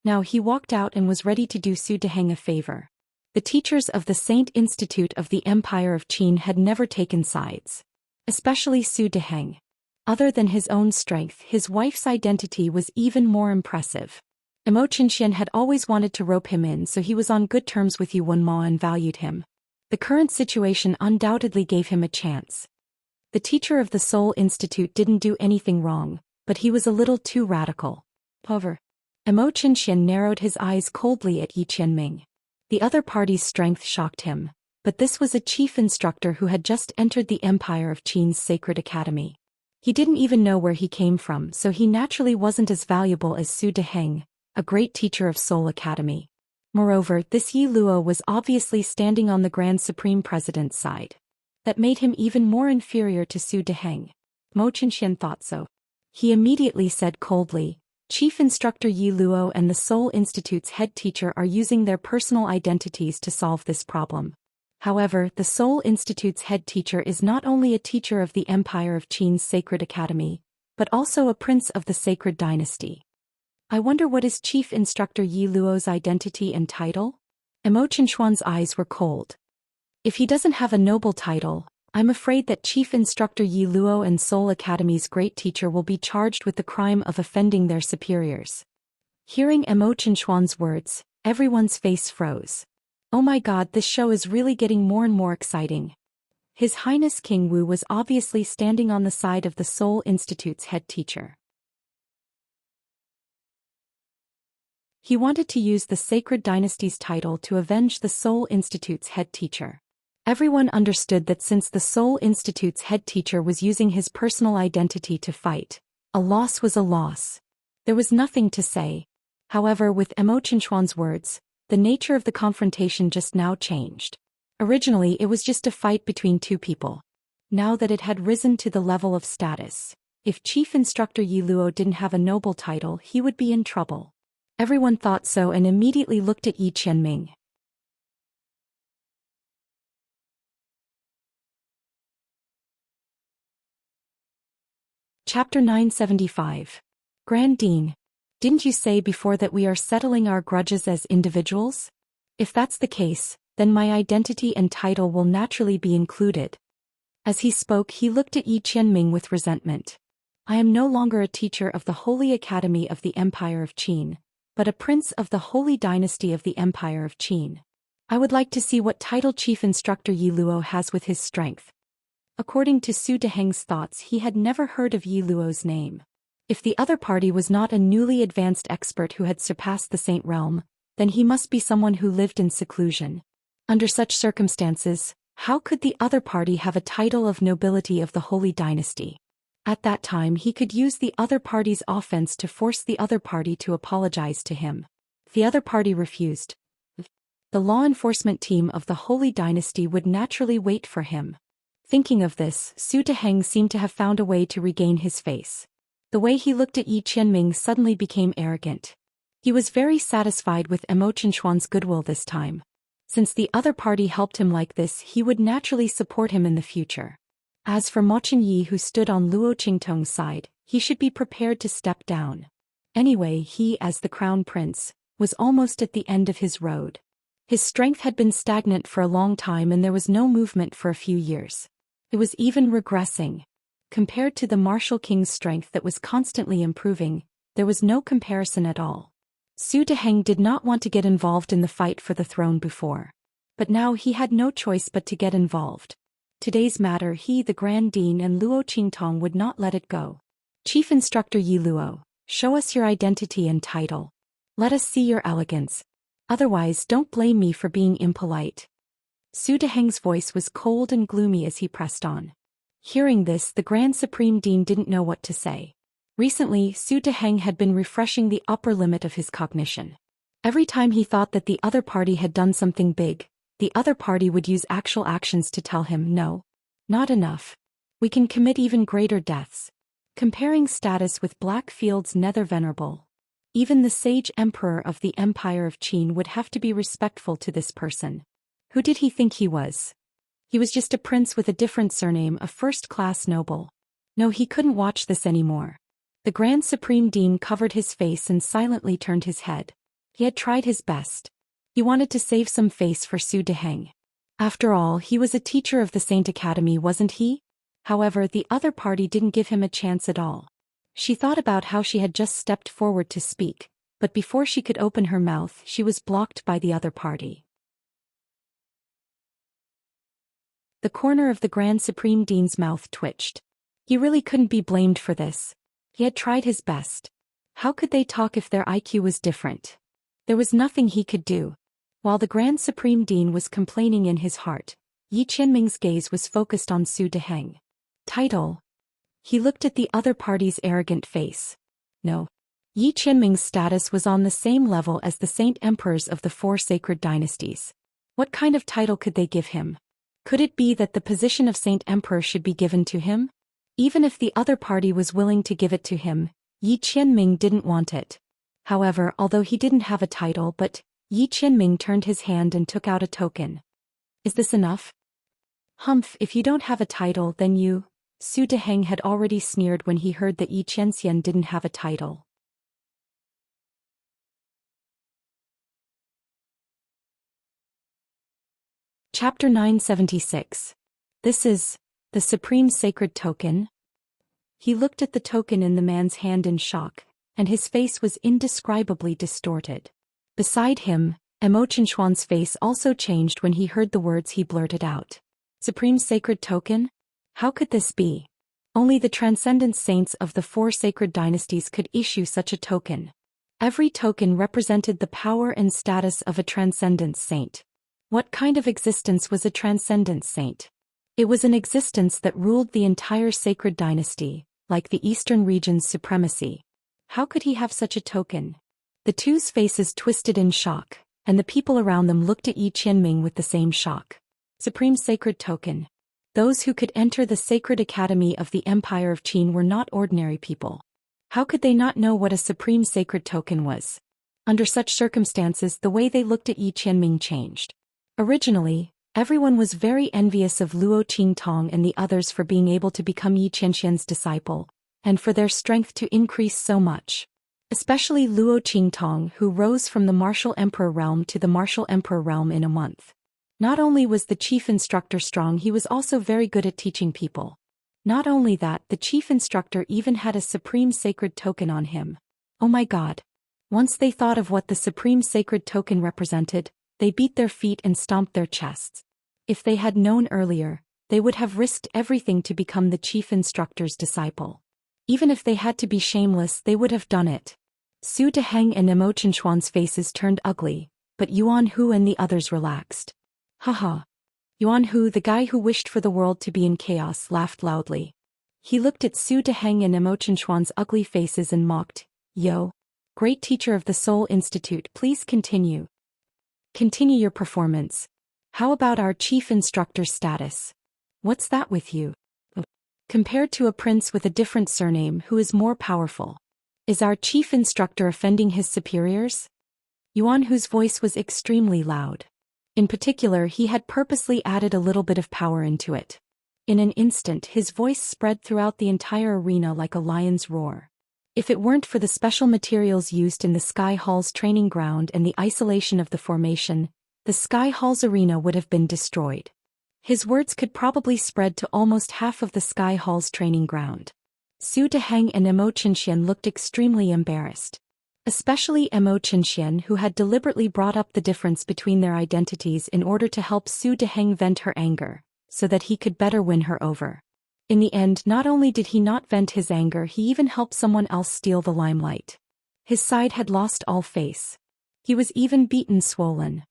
Now he walked out and was ready to do Su Deheng a favor. The teachers of the Saint Institute of the Empire of Qin had never taken sides. Especially Su Deheng. Other than his own strength, his wife's identity was even more impressive. Xianxia had always wanted to rope him in, so he was on good terms with Yuan Ma and valued him. The current situation undoubtedly gave him a chance. The teacher of the Seoul Institute didn't do anything wrong, but he was a little too radical. Xianxia narrowed his eyes coldly at Yi Qianming. The other party's strength shocked him, but this was a chief instructor who had just entered the Empire of Qin's sacred academy. He didn't even know where he came from, so he naturally wasn't as valuable as Su Deheng, a great teacher of Seoul Academy. Moreover, this Yi Luo was obviously standing on the Grand Supreme President's side. That made him even more inferior to Su Deheng. Xianxia thought so. He immediately said coldly, Chief Instructor Yi Luo and the Seoul Institute's head teacher are using their personal identities to solve this problem. However, the Seoul Institute's head teacher is not only a teacher of the Empire of Qin's sacred academy, but also a prince of the sacred dynasty. I wonder what is Chief Instructor Yi Luo's identity and title? Xianxia's eyes were cold. If he doesn't have a noble title, I'm afraid that Chief Instructor Yi Luo and Seoul Academy's great teacher will be charged with the crime of offending their superiors. Hearing Xianxia's words, everyone's face froze. Oh my god, this show is really getting more and more exciting. His Highness King Wu was obviously standing on the side of the Seoul Institute's head teacher. He wanted to use the Sacred Dynasty's title to avenge the Seoul Institute's head teacher. Everyone understood that since the Seoul Institute's head teacher was using his personal identity to fight, a loss was a loss. There was nothing to say. However, with Xianxia's words, the nature of the confrontation just now changed. Originally, it was just a fight between two people. Now that it had risen to the level of status, if Chief Instructor Yi Luo didn't have a noble title, he would be in trouble. Everyone thought so and immediately looked at Yi Qianming. Chapter 975. Grand Dean. Didn't you say before that we are settling our grudges as individuals? If that's the case, then my identity and title will naturally be included. As he spoke, he looked at Yi Qianming with resentment. I am no longer a teacher of the Holy Academy of the Empire of Qin, but a prince of the Holy Dynasty of the Empire of Qin. I would like to see what title Chief Instructor Yi Luo has with his strength. According to Su Deheng's thoughts, he had never heard of Yi Luo's name. If the other party was not a newly advanced expert who had surpassed the Saint Realm, then he must be someone who lived in seclusion. Under such circumstances, how could the other party have a title of nobility of the Holy Dynasty? At that time he could use the other party's offense to force the other party to apologize to him. The other party refused. The law enforcement team of the Holy Dynasty would naturally wait for him. Thinking of this, Su Deheng seemed to have found a way to regain his face. The way he looked at Yi Qianming suddenly became arrogant. He was very satisfied with Xianxia's goodwill this time. Since the other party helped him like this, he would naturally support him in the future. As for Mo Yi, who stood on Luo Qingtong's side, he should be prepared to step down. Anyway, he, as the crown prince, was almost at the end of his road. His strength had been stagnant for a long time and there was no movement for a few years. It was even regressing. Compared to the martial king's strength that was constantly improving, there was no comparison at all. Su Deheng did not want to get involved in the fight for the throne before. But now he had no choice but to get involved. Today's matter, he, the Grand Dean, and Luo Qingtong would not let it go. Chief Instructor Yi Luo, show us your identity and title. Let us see your elegance. Otherwise, don't blame me for being impolite. Su Deheng's voice was cold and gloomy as he pressed on. Hearing this, the Grand Supreme Dean didn't know what to say. Recently, Su Deheng had been refreshing the upper limit of his cognition. Every time he thought that the other party had done something big, the other party would use actual actions to tell him, no, not enough. We can commit even greater deaths. Comparing status with Blackfield's Nether Venerable. Even the sage emperor of the Empire of Qin would have to be respectful to this person. Who did he think he was? He was just a prince with a different surname, a first-class noble. No, he couldn't watch this anymore. The Grand Supreme Dean covered his face and silently turned his head. He had tried his best. He wanted to save some face for Su Deheng. After all, he was a teacher of the Saint Academy, wasn't he? However, the other party didn't give him a chance at all. She thought about how she had just stepped forward to speak, but before she could open her mouth, she was blocked by the other party. The corner of the Grand Supreme Dean's mouth twitched. He really couldn't be blamed for this. He had tried his best. How could they talk if their IQ was different? There was nothing he could do. While the Grand Supreme Dean was complaining in his heart, Yi Qianming's gaze was focused on Su Deheng. Title. He looked at the other party's arrogant face. No. Yi Qianming's status was on the same level as the Saint Emperors of the four sacred dynasties. What kind of title could they give him? Could it be that the position of Saint Emperor should be given to him? Even if the other party was willing to give it to him, Yi Qianming didn't want it. However, although he didn't have a title, but Yi Qianming turned his hand and took out a token. Is this enough? Humph, if you don't have a title, then you... Su Deheng had already sneered when he heard that Yi Qianxian didn't have a title. Chapter 976. This is the Supreme Sacred Token. He looked at the token in the man's hand in shock, and his face was indescribably distorted. Beside him, Imochenshuan's face also changed when he heard the words he blurted out. Supreme Sacred Token? How could this be? Only the transcendent saints of the four sacred dynasties could issue such a token. Every token represented the power and status of a transcendent saint. What kind of existence was a transcendent saint? It was an existence that ruled the entire sacred dynasty, like the eastern region's supremacy. How could he have such a token? The two's faces twisted in shock, and the people around them looked at Yi Qianming with the same shock. Supreme Sacred Token. Those who could enter the Sacred Academy of the Empire of Qin were not ordinary people. How could they not know what a Supreme Sacred Token was? Under such circumstances, the way they looked at Yi Qianming changed. Originally, everyone was very envious of Luo Qingtong and the others for being able to become Yi Qianxian's disciple, and for their strength to increase so much. Especially Luo Qingtong, who rose from the Martial Emperor realm to the Martial Emperor realm in a month. Not only was the chief instructor strong, he was also very good at teaching people. Not only that, the chief instructor even had a Supreme Sacred Token on him. Oh my God. Once they thought of what the Supreme Sacred Token represented, they beat their feet and stomped their chests. If they had known earlier, they would have risked everything to become the chief instructor's disciple. Even if they had to be shameless, they would have done it. Su Deheng and Imochenshuan's faces turned ugly, but Yuan Hu and the others relaxed. Haha. Yuan Hu, the guy who wished for the world to be in chaos, laughed loudly. He looked at Su Deheng and Imochenshuan's ugly faces and mocked. Yo. Great teacher of the Soul Institute, please continue. Continue your performance. How about our chief instructor's status? What's that with you? Compared to a prince with a different surname who is more powerful. Is our chief instructor offending his superiors? Yuan Hu's voice was extremely loud. In particular, he had purposely added a little bit of power into it. In an instant, his voice spread throughout the entire arena like a lion's roar. If it weren't for the special materials used in the Sky Hall's training ground and the isolation of the formation, the Sky Hall's arena would have been destroyed. His words could probably spread to almost half of the Sky Hall's training ground. Su Deheng and Imochenshuan looked extremely embarrassed. especially Xianxia, who had deliberately brought up the difference between their identities in order to help Su Deheng vent her anger, so that he could better win her over. In the end, not only did he not vent his anger, he even helped someone else steal the limelight. His side had lost all face. He was even beaten swollen.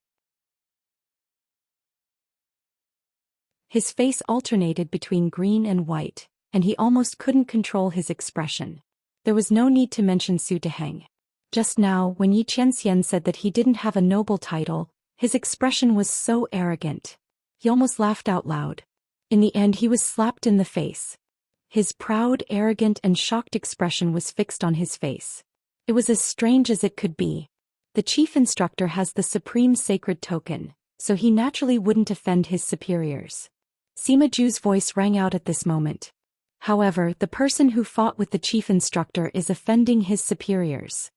His face alternated between green and white, and he almost couldn't control his expression. There was no need to mention Su Deheng. Just now, when Xianxia said that he didn't have a noble title, his expression was so arrogant. He almost laughed out loud. In the end, he was slapped in the face. His proud, arrogant and shocked expression was fixed on his face. It was as strange as it could be. The chief instructor has the supreme sacred token, so he naturally wouldn't offend his superiors. Sima Ju's voice rang out at this moment. However, the person who fought with the chief instructor is offending his superiors.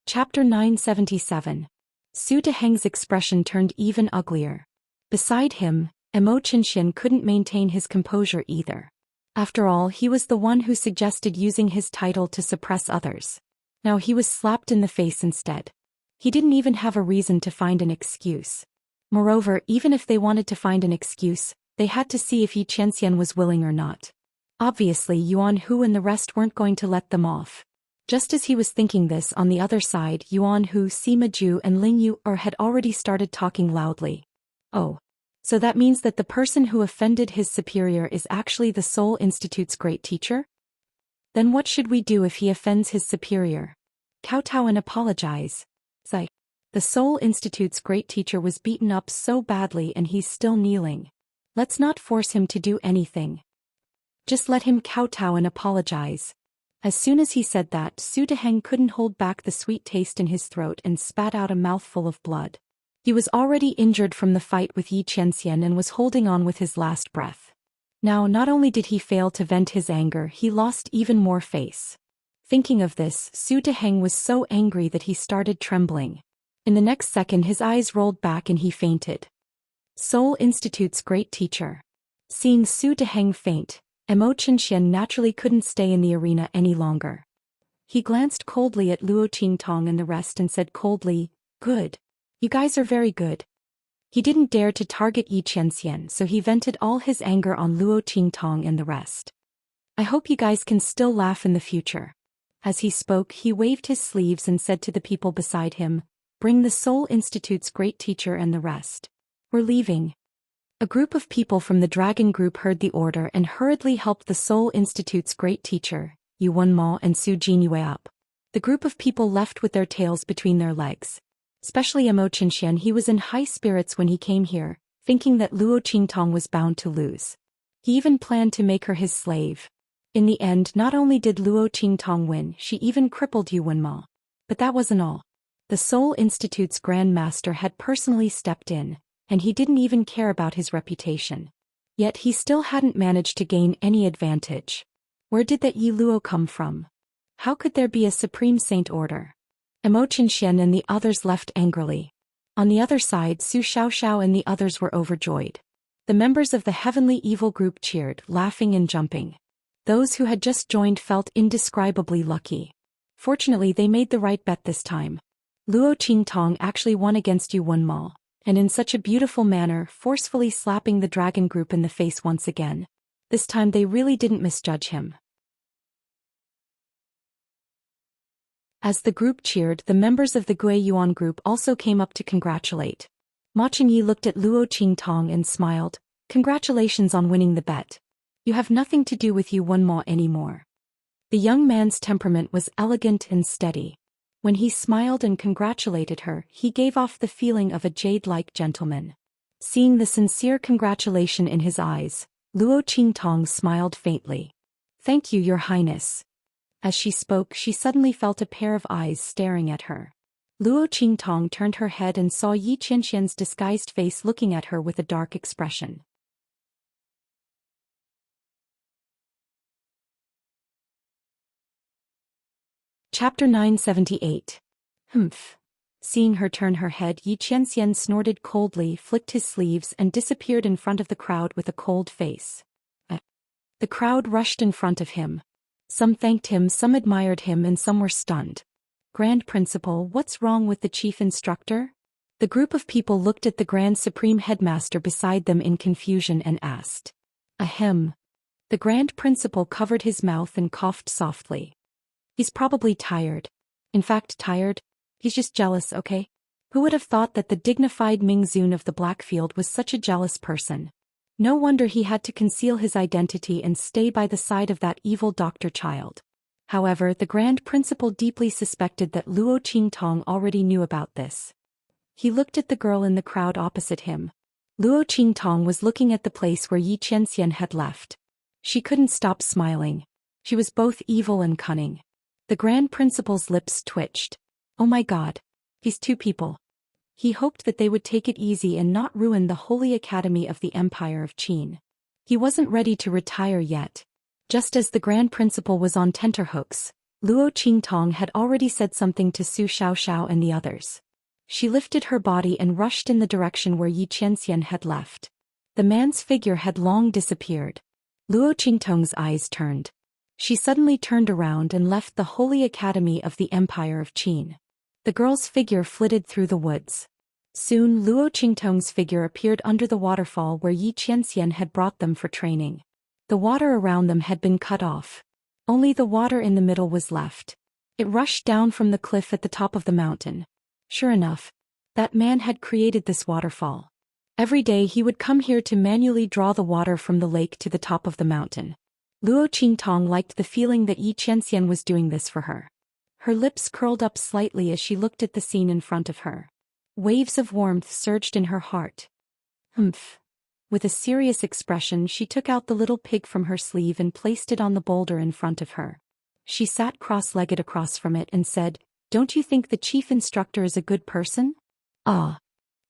Chapter 977. Su Deheng's expression turned even uglier. Beside him, Xianxia couldn't maintain his composure either. After all, he was the one who suggested using his title to suppress others. Now he was slapped in the face instead. He didn't even have a reason to find an excuse. Moreover, even if they wanted to find an excuse, they had to see if Xianxia was willing or not. Obviously, Yuan Hu and the rest weren't going to let them off. Just as he was thinking this, on the other side, Yuan Hu, Sima Ju and Ling Yu had already started talking loudly. Oh. So that means that the person who offended his superior is actually the Seoul Institute's great teacher? Then what should we do if he offends his superior? Kowtow and apologize. The Seoul Institute's great teacher was beaten up so badly and he's still kneeling. Let's not force him to do anything. Just let him kowtow and apologize. As soon as he said that, Su Deheng couldn't hold back the sweet taste in his throat and spat out a mouthful of blood. He was already injured from the fight with Xianxia and was holding on with his last breath. Now, not only did he fail to vent his anger, he lost even more face. Thinking of this, Su Deheng was so angry that he started trembling. In the next second, his eyes rolled back and he fainted. Seoul Institute's great teacher. Seeing Su Deheng faint, Xianxia naturally couldn't stay in the arena any longer. He glanced coldly at Luo Qingtong and the rest and said coldly, "Good. You guys are very good." He didn't dare to target Xianxia, so he vented all his anger on Luo Qingtong and the rest. "I hope you guys can still laugh in the future." As he spoke, he waved his sleeves and said to the people beside him, "Bring the Seoul Institute's great teacher and the rest. We're leaving." A group of people from the Dragon Group heard the order and hurriedly helped the Seoul Institute's great teacher, Yu Wenmo and Su Jinyue up. The group of people left with their tails between their legs. Especially Xianxia, he was in high spirits when he came here, thinking that Luo Qingtong was bound to lose. He even planned to make her his slave. In the end, not only did Luo Qingtong win, she even crippled Yu Wenmo. But that wasn't all. The Seoul Institute's Grand Master had personally stepped in, and he didn't even care about his reputation. Yet he still hadn't managed to gain any advantage. Where did that Yi Luo come from? How could there be a Supreme Saint order? Xianxia and the others left angrily. On the other side, Su Xiaoxiao and the others were overjoyed. The members of the Heavenly Evil Group cheered, laughing and jumping. Those who had just joined felt indescribably lucky. Fortunately, they made the right bet this time. Luo Qingtong actually won against Yu Wenmo, and in such a beautiful manner, forcefully slapping the Dragon Group in the face once again. This time they really didn't misjudge him. As the group cheered, the members of the Gui Yuan group also came up to congratulate. Ma Chingyi looked at Luo Qingtong and smiled. "Congratulations on winning the bet. You have nothing to do with Yu Wenmo anymore." The young man's temperament was elegant and steady. When he smiled and congratulated her, he gave off the feeling of a jade-like gentleman. Seeing the sincere congratulation in his eyes, Luo Qingtong smiled faintly. "Thank you, Your Highness." As she spoke, she suddenly felt a pair of eyes staring at her. Luo Qingtong turned her head and saw Xianxia's disguised face looking at her with a dark expression. Chapter 978. Humph. Seeing her turn her head, Xianxia snorted coldly, flicked his sleeves and disappeared in front of the crowd with a cold face. The crowd rushed in front of him. Some thanked him, some admired him, and some were stunned. Grand Principal, what's wrong with the chief instructor? The group of people looked at the Grand Supreme Headmaster beside them in confusion and asked. Ahem. The Grand Principal covered his mouth and coughed softly. He's probably tired. In fact, tired. He's just jealous, okay? Who would have thought that the dignified Mingzun of the Blackfield was such a jealous person? No wonder he had to conceal his identity and stay by the side of that evil doctor child. However, the Grand Principal deeply suspected that Luo Qingtong already knew about this. He looked at the girl in the crowd opposite him. Luo Qingtong was looking at the place where Xianxia had left. She couldn't stop smiling. She was both evil and cunning. The Grand Principal's lips twitched. Oh my God. These two people. He hoped that they would take it easy and not ruin the Holy Academy of the Empire of Qin. He wasn't ready to retire yet. Just as the Grand Principal was on tenterhooks, Luo Qingtong had already said something to Su Xiaoxiao and the others. She lifted her body and rushed in the direction where Xianxia had left. The man's figure had long disappeared. Luo Qingtong's eyes turned. She suddenly turned around and left the Holy Academy of the Empire of Qin. The girl's figure flitted through the woods. Soon Luo Qingtong's figure appeared under the waterfall where Xianxia had brought them for training. The water around them had been cut off. Only the water in the middle was left. It rushed down from the cliff at the top of the mountain. Sure enough, that man had created this waterfall. Every day he would come here to manually draw the water from the lake to the top of the mountain. Luo Qingtong liked the feeling that Xianxia was doing this for her. Her lips curled up slightly as she looked at the scene in front of her. Waves of warmth surged in her heart. Humph. With a serious expression, she took out the little pig from her sleeve and placed it on the boulder in front of her. She sat cross-legged across from it and said, "Don't you think the chief instructor is a good person?" Ah.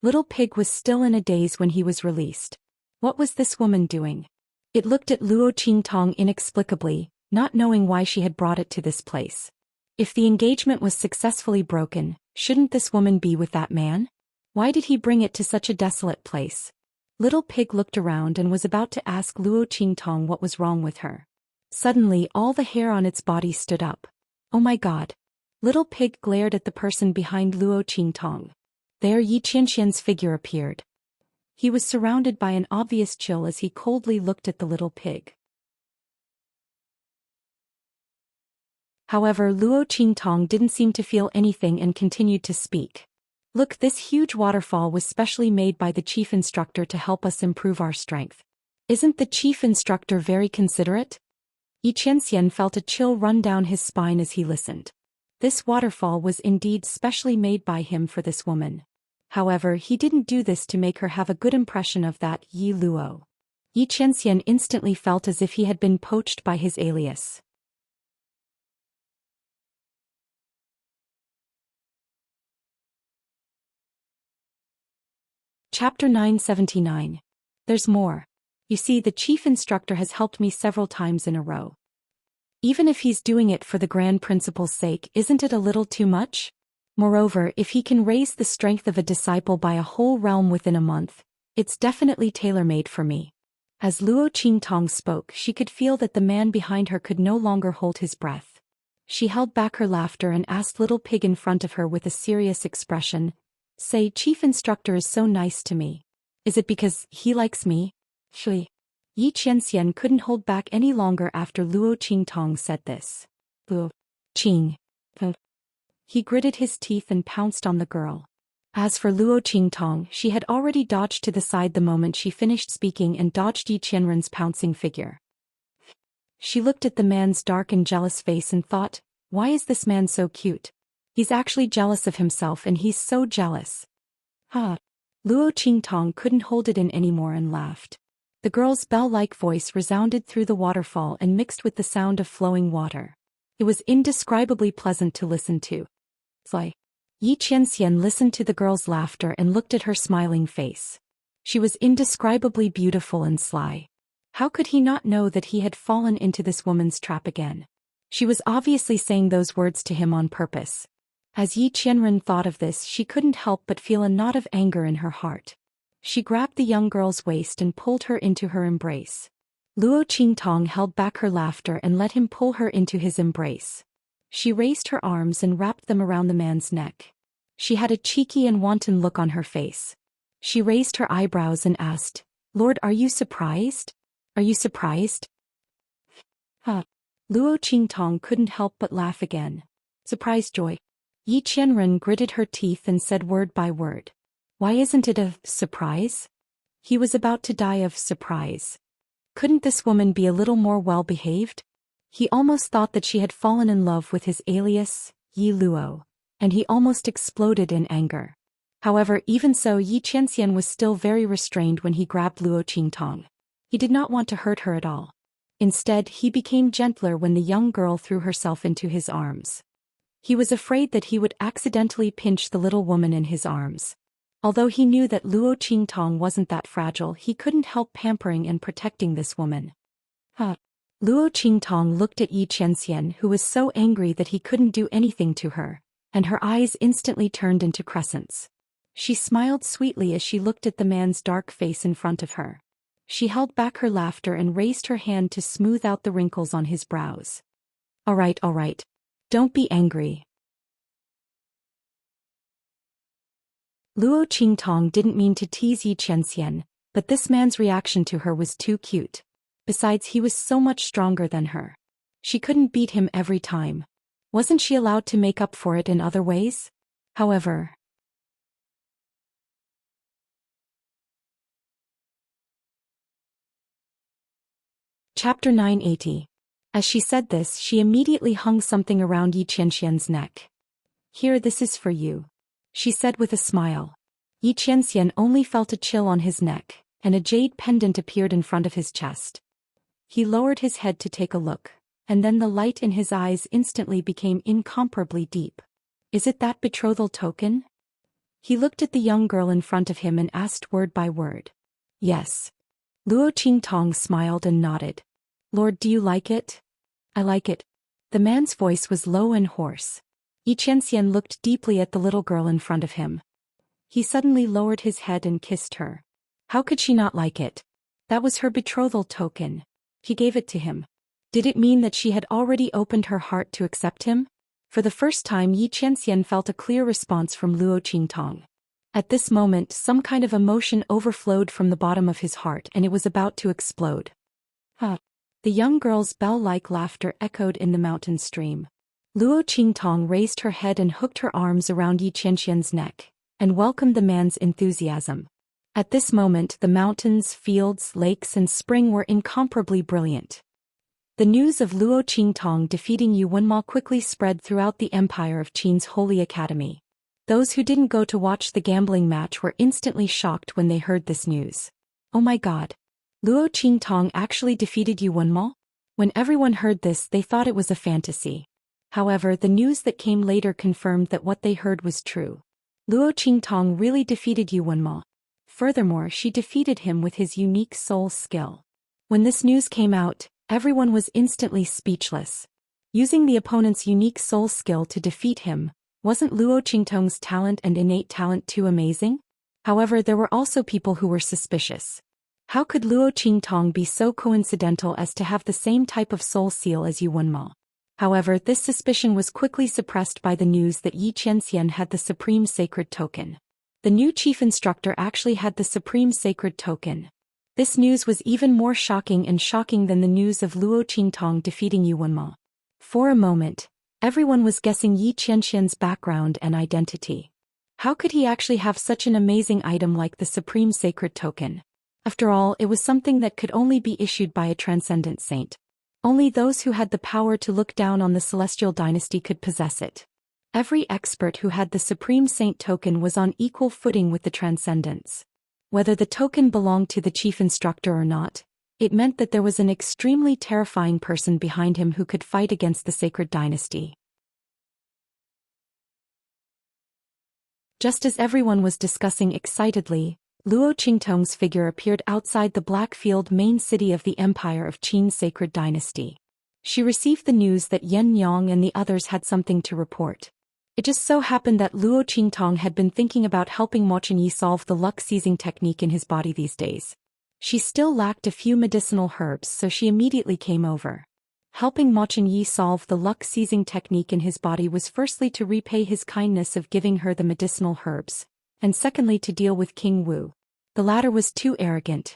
Little Pig was still in a daze when he was released. What was this woman doing? It looked at Luo Qingtong inexplicably, not knowing why she had brought it to this place. If the engagement was successfully broken, shouldn't this woman be with that man? Why did he bring it to such a desolate place? Little Pig looked around and was about to ask Luo Qingtong what was wrong with her. Suddenly all the hair on its body stood up. Oh my God. Little Pig glared at the person behind Luo Qingtong. There Xianxia's figure appeared. He was surrounded by an obvious chill as he coldly looked at the little pig. However, Luo Qingtong didn't seem to feel anything and continued to speak. Look, this huge waterfall was specially made by the chief instructor to help us improve our strength. Isn't the chief instructor very considerate? Xianxia felt a chill run down his spine as he listened. This waterfall was indeed specially made by him for this woman. However, he didn't do this to make her have a good impression of that Yi Luo. Xianxia instantly felt as if he had been poached by his alias. Chapter 979. There's more. You see, the chief instructor has helped me several times in a row. Even if he's doing it for the Grand Principal's sake, isn't it a little too much? Moreover, if he can raise the strength of a disciple by a whole realm within a month, it's definitely tailor-made for me. As Luo Qingtong spoke, she could feel that the man behind her could no longer hold his breath. She held back her laughter and asked Little Pig in front of her with a serious expression, "Say, Chief Instructor is so nice to me. Is it because he likes me?" Shui. Xianxia couldn't hold back any longer after Luo Qingtong said this. Luo Qing. He gritted his teeth and pounced on the girl. As for Luo Qingtong, she had already dodged to the side the moment she finished speaking and dodged Xianxia's pouncing figure. She looked at the man's dark and jealous face and thought, why is this man so cute? He's actually jealous of himself and he's so jealous. Ha! Luo Qingtong couldn't hold it in anymore and laughed. The girl's bell-like voice resounded through the waterfall and mixed with the sound of flowing water. It was indescribably pleasant to listen to. Fly. Xianxia listened to the girl's laughter and looked at her smiling face. She was indescribably beautiful and sly. How could he not know that he had fallen into this woman's trap again? She was obviously saying those words to him on purpose. As Xianxia thought of this, she couldn't help but feel a knot of anger in her heart. She grabbed the young girl's waist and pulled her into her embrace. Luo Qingtong held back her laughter and let him pull her into his embrace. She raised her arms and wrapped them around the man's neck. She had a cheeky and wanton look on her face. She raised her eyebrows and asked, "Lord, are you surprised? Are you surprised?" Huh. Luo Qingtong couldn't help but laugh again. Surprised joy. Yi Qianren gritted her teeth and said word by word. Why isn't it a surprise? He was about to die of surprise. Couldn't this woman be a little more well-behaved? He almost thought that she had fallen in love with his alias, Yi Luo, and he almost exploded in anger. However, even so, Yi Qianxian was still very restrained when he grabbed Luo Qingtong. He did not want to hurt her at all. Instead, he became gentler when the young girl threw herself into his arms. He was afraid that he would accidentally pinch the little woman in his arms. Although he knew that Luo Qingtong wasn't that fragile, he couldn't help pampering and protecting this woman. Luo Qingtong looked at Yi Qianxian, who was so angry that he couldn't do anything to her, and her eyes instantly turned into crescents. She smiled sweetly as she looked at the man's dark face in front of her. She held back her laughter and raised her hand to smooth out the wrinkles on his brows. All right. Don't be angry. Luo Qingtong didn't mean to tease Yi Qianxian, but this man's reaction to her was too cute. Besides, he was so much stronger than her. She couldn't beat him every time. Wasn't she allowed to make up for it in other ways? However, Chapter 980. As she said this, she immediately hung something around Yi Qianxian's neck. Here, this is for you, she said with a smile. Yi Qianxian only felt a chill on his neck, and a jade pendant appeared in front of his chest. He lowered his head to take a look, and then the light in his eyes instantly became incomparably deep. Is it that betrothal token? He looked at the young girl in front of him and asked word by word. Yes. Luo Qingtong smiled and nodded. Lord, do you like it? I like it. The man's voice was low and hoarse. Yi Qianxian looked deeply at the little girl in front of him. He suddenly lowered his head and kissed her. How could she not like it? That was her betrothal token. He gave it to him. Did it mean that she had already opened her heart to accept him? For the first time, Yi Qianxian felt a clear response from Luo Qingtong. At this moment, some kind of emotion overflowed from the bottom of his heart and it was about to explode. The young girl's bell-like laughter echoed in the mountain stream. Luo Qingtong raised her head and hooked her arms around Yi Qianxian's neck, and welcomed the man's enthusiasm. At this moment, the mountains, fields, lakes, and spring were incomparably brilliant. The news of Luo Qingtong defeating Yu Wenma quickly spread throughout the empire of Qin's Holy Academy. Those who didn't go to watch the gambling match were instantly shocked when they heard this news. Oh my god. Luo Qingtong actually defeated Yu Wenma? When everyone heard this, they thought it was a fantasy. However, the news that came later confirmed that what they heard was true. Luo Qingtong really defeated Yu Wenma. Furthermore, she defeated him with his unique soul skill. When this news came out, everyone was instantly speechless. Using the opponent's unique soul skill to defeat him, wasn't Luo Qingtong's talent and innate talent too amazing? However, there were also people who were suspicious. How could Luo Qingtong be so coincidental as to have the same type of soul seal as Yu Wenma? However, this suspicion was quickly suppressed by the news that Yi Qianxian had the Supreme Sacred Token. The new chief instructor actually had the Supreme Sacred Token. This news was even more shocking than the news of Luo Qingtong defeating Yu Wenma. For a moment, everyone was guessing Yi Qianxian's background and identity. How could he actually have such an amazing item like the Supreme Sacred Token? After all, it was something that could only be issued by a transcendent saint. Only those who had the power to look down on the celestial dynasty could possess it. Every expert who had the Supreme Saint token was on equal footing with the transcendents. Whether the token belonged to the chief instructor or not, it meant that there was an extremely terrifying person behind him who could fight against the sacred dynasty. Just as everyone was discussing excitedly, Luo Qingtong's figure appeared outside the Blackfield main city of the Empire of Qin's sacred dynasty. She received the news that Yan Yang and the others had something to report. It just so happened that Luo Qingtong had been thinking about helping Mo Chenyi solve the luck-seizing technique in his body these days. She still lacked a few medicinal herbs, so she immediately came over. Helping Ma Chunyi solve the luck-seizing technique in his body was firstly to repay his kindness of giving her the medicinal herbs, and secondly to deal with King Wu. The latter was too arrogant.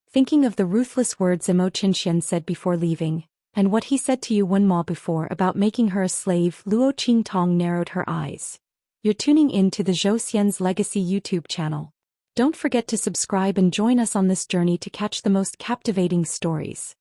Thinking of the ruthless words Imo Xian said before leaving, and what he said to Yuan Ma before about making her a slave, Luo Qingtong narrowed her eyes. You're tuning in to the Zhou Xian's Legacy YouTube channel. Don't forget to subscribe and join us on this journey to catch the most captivating stories.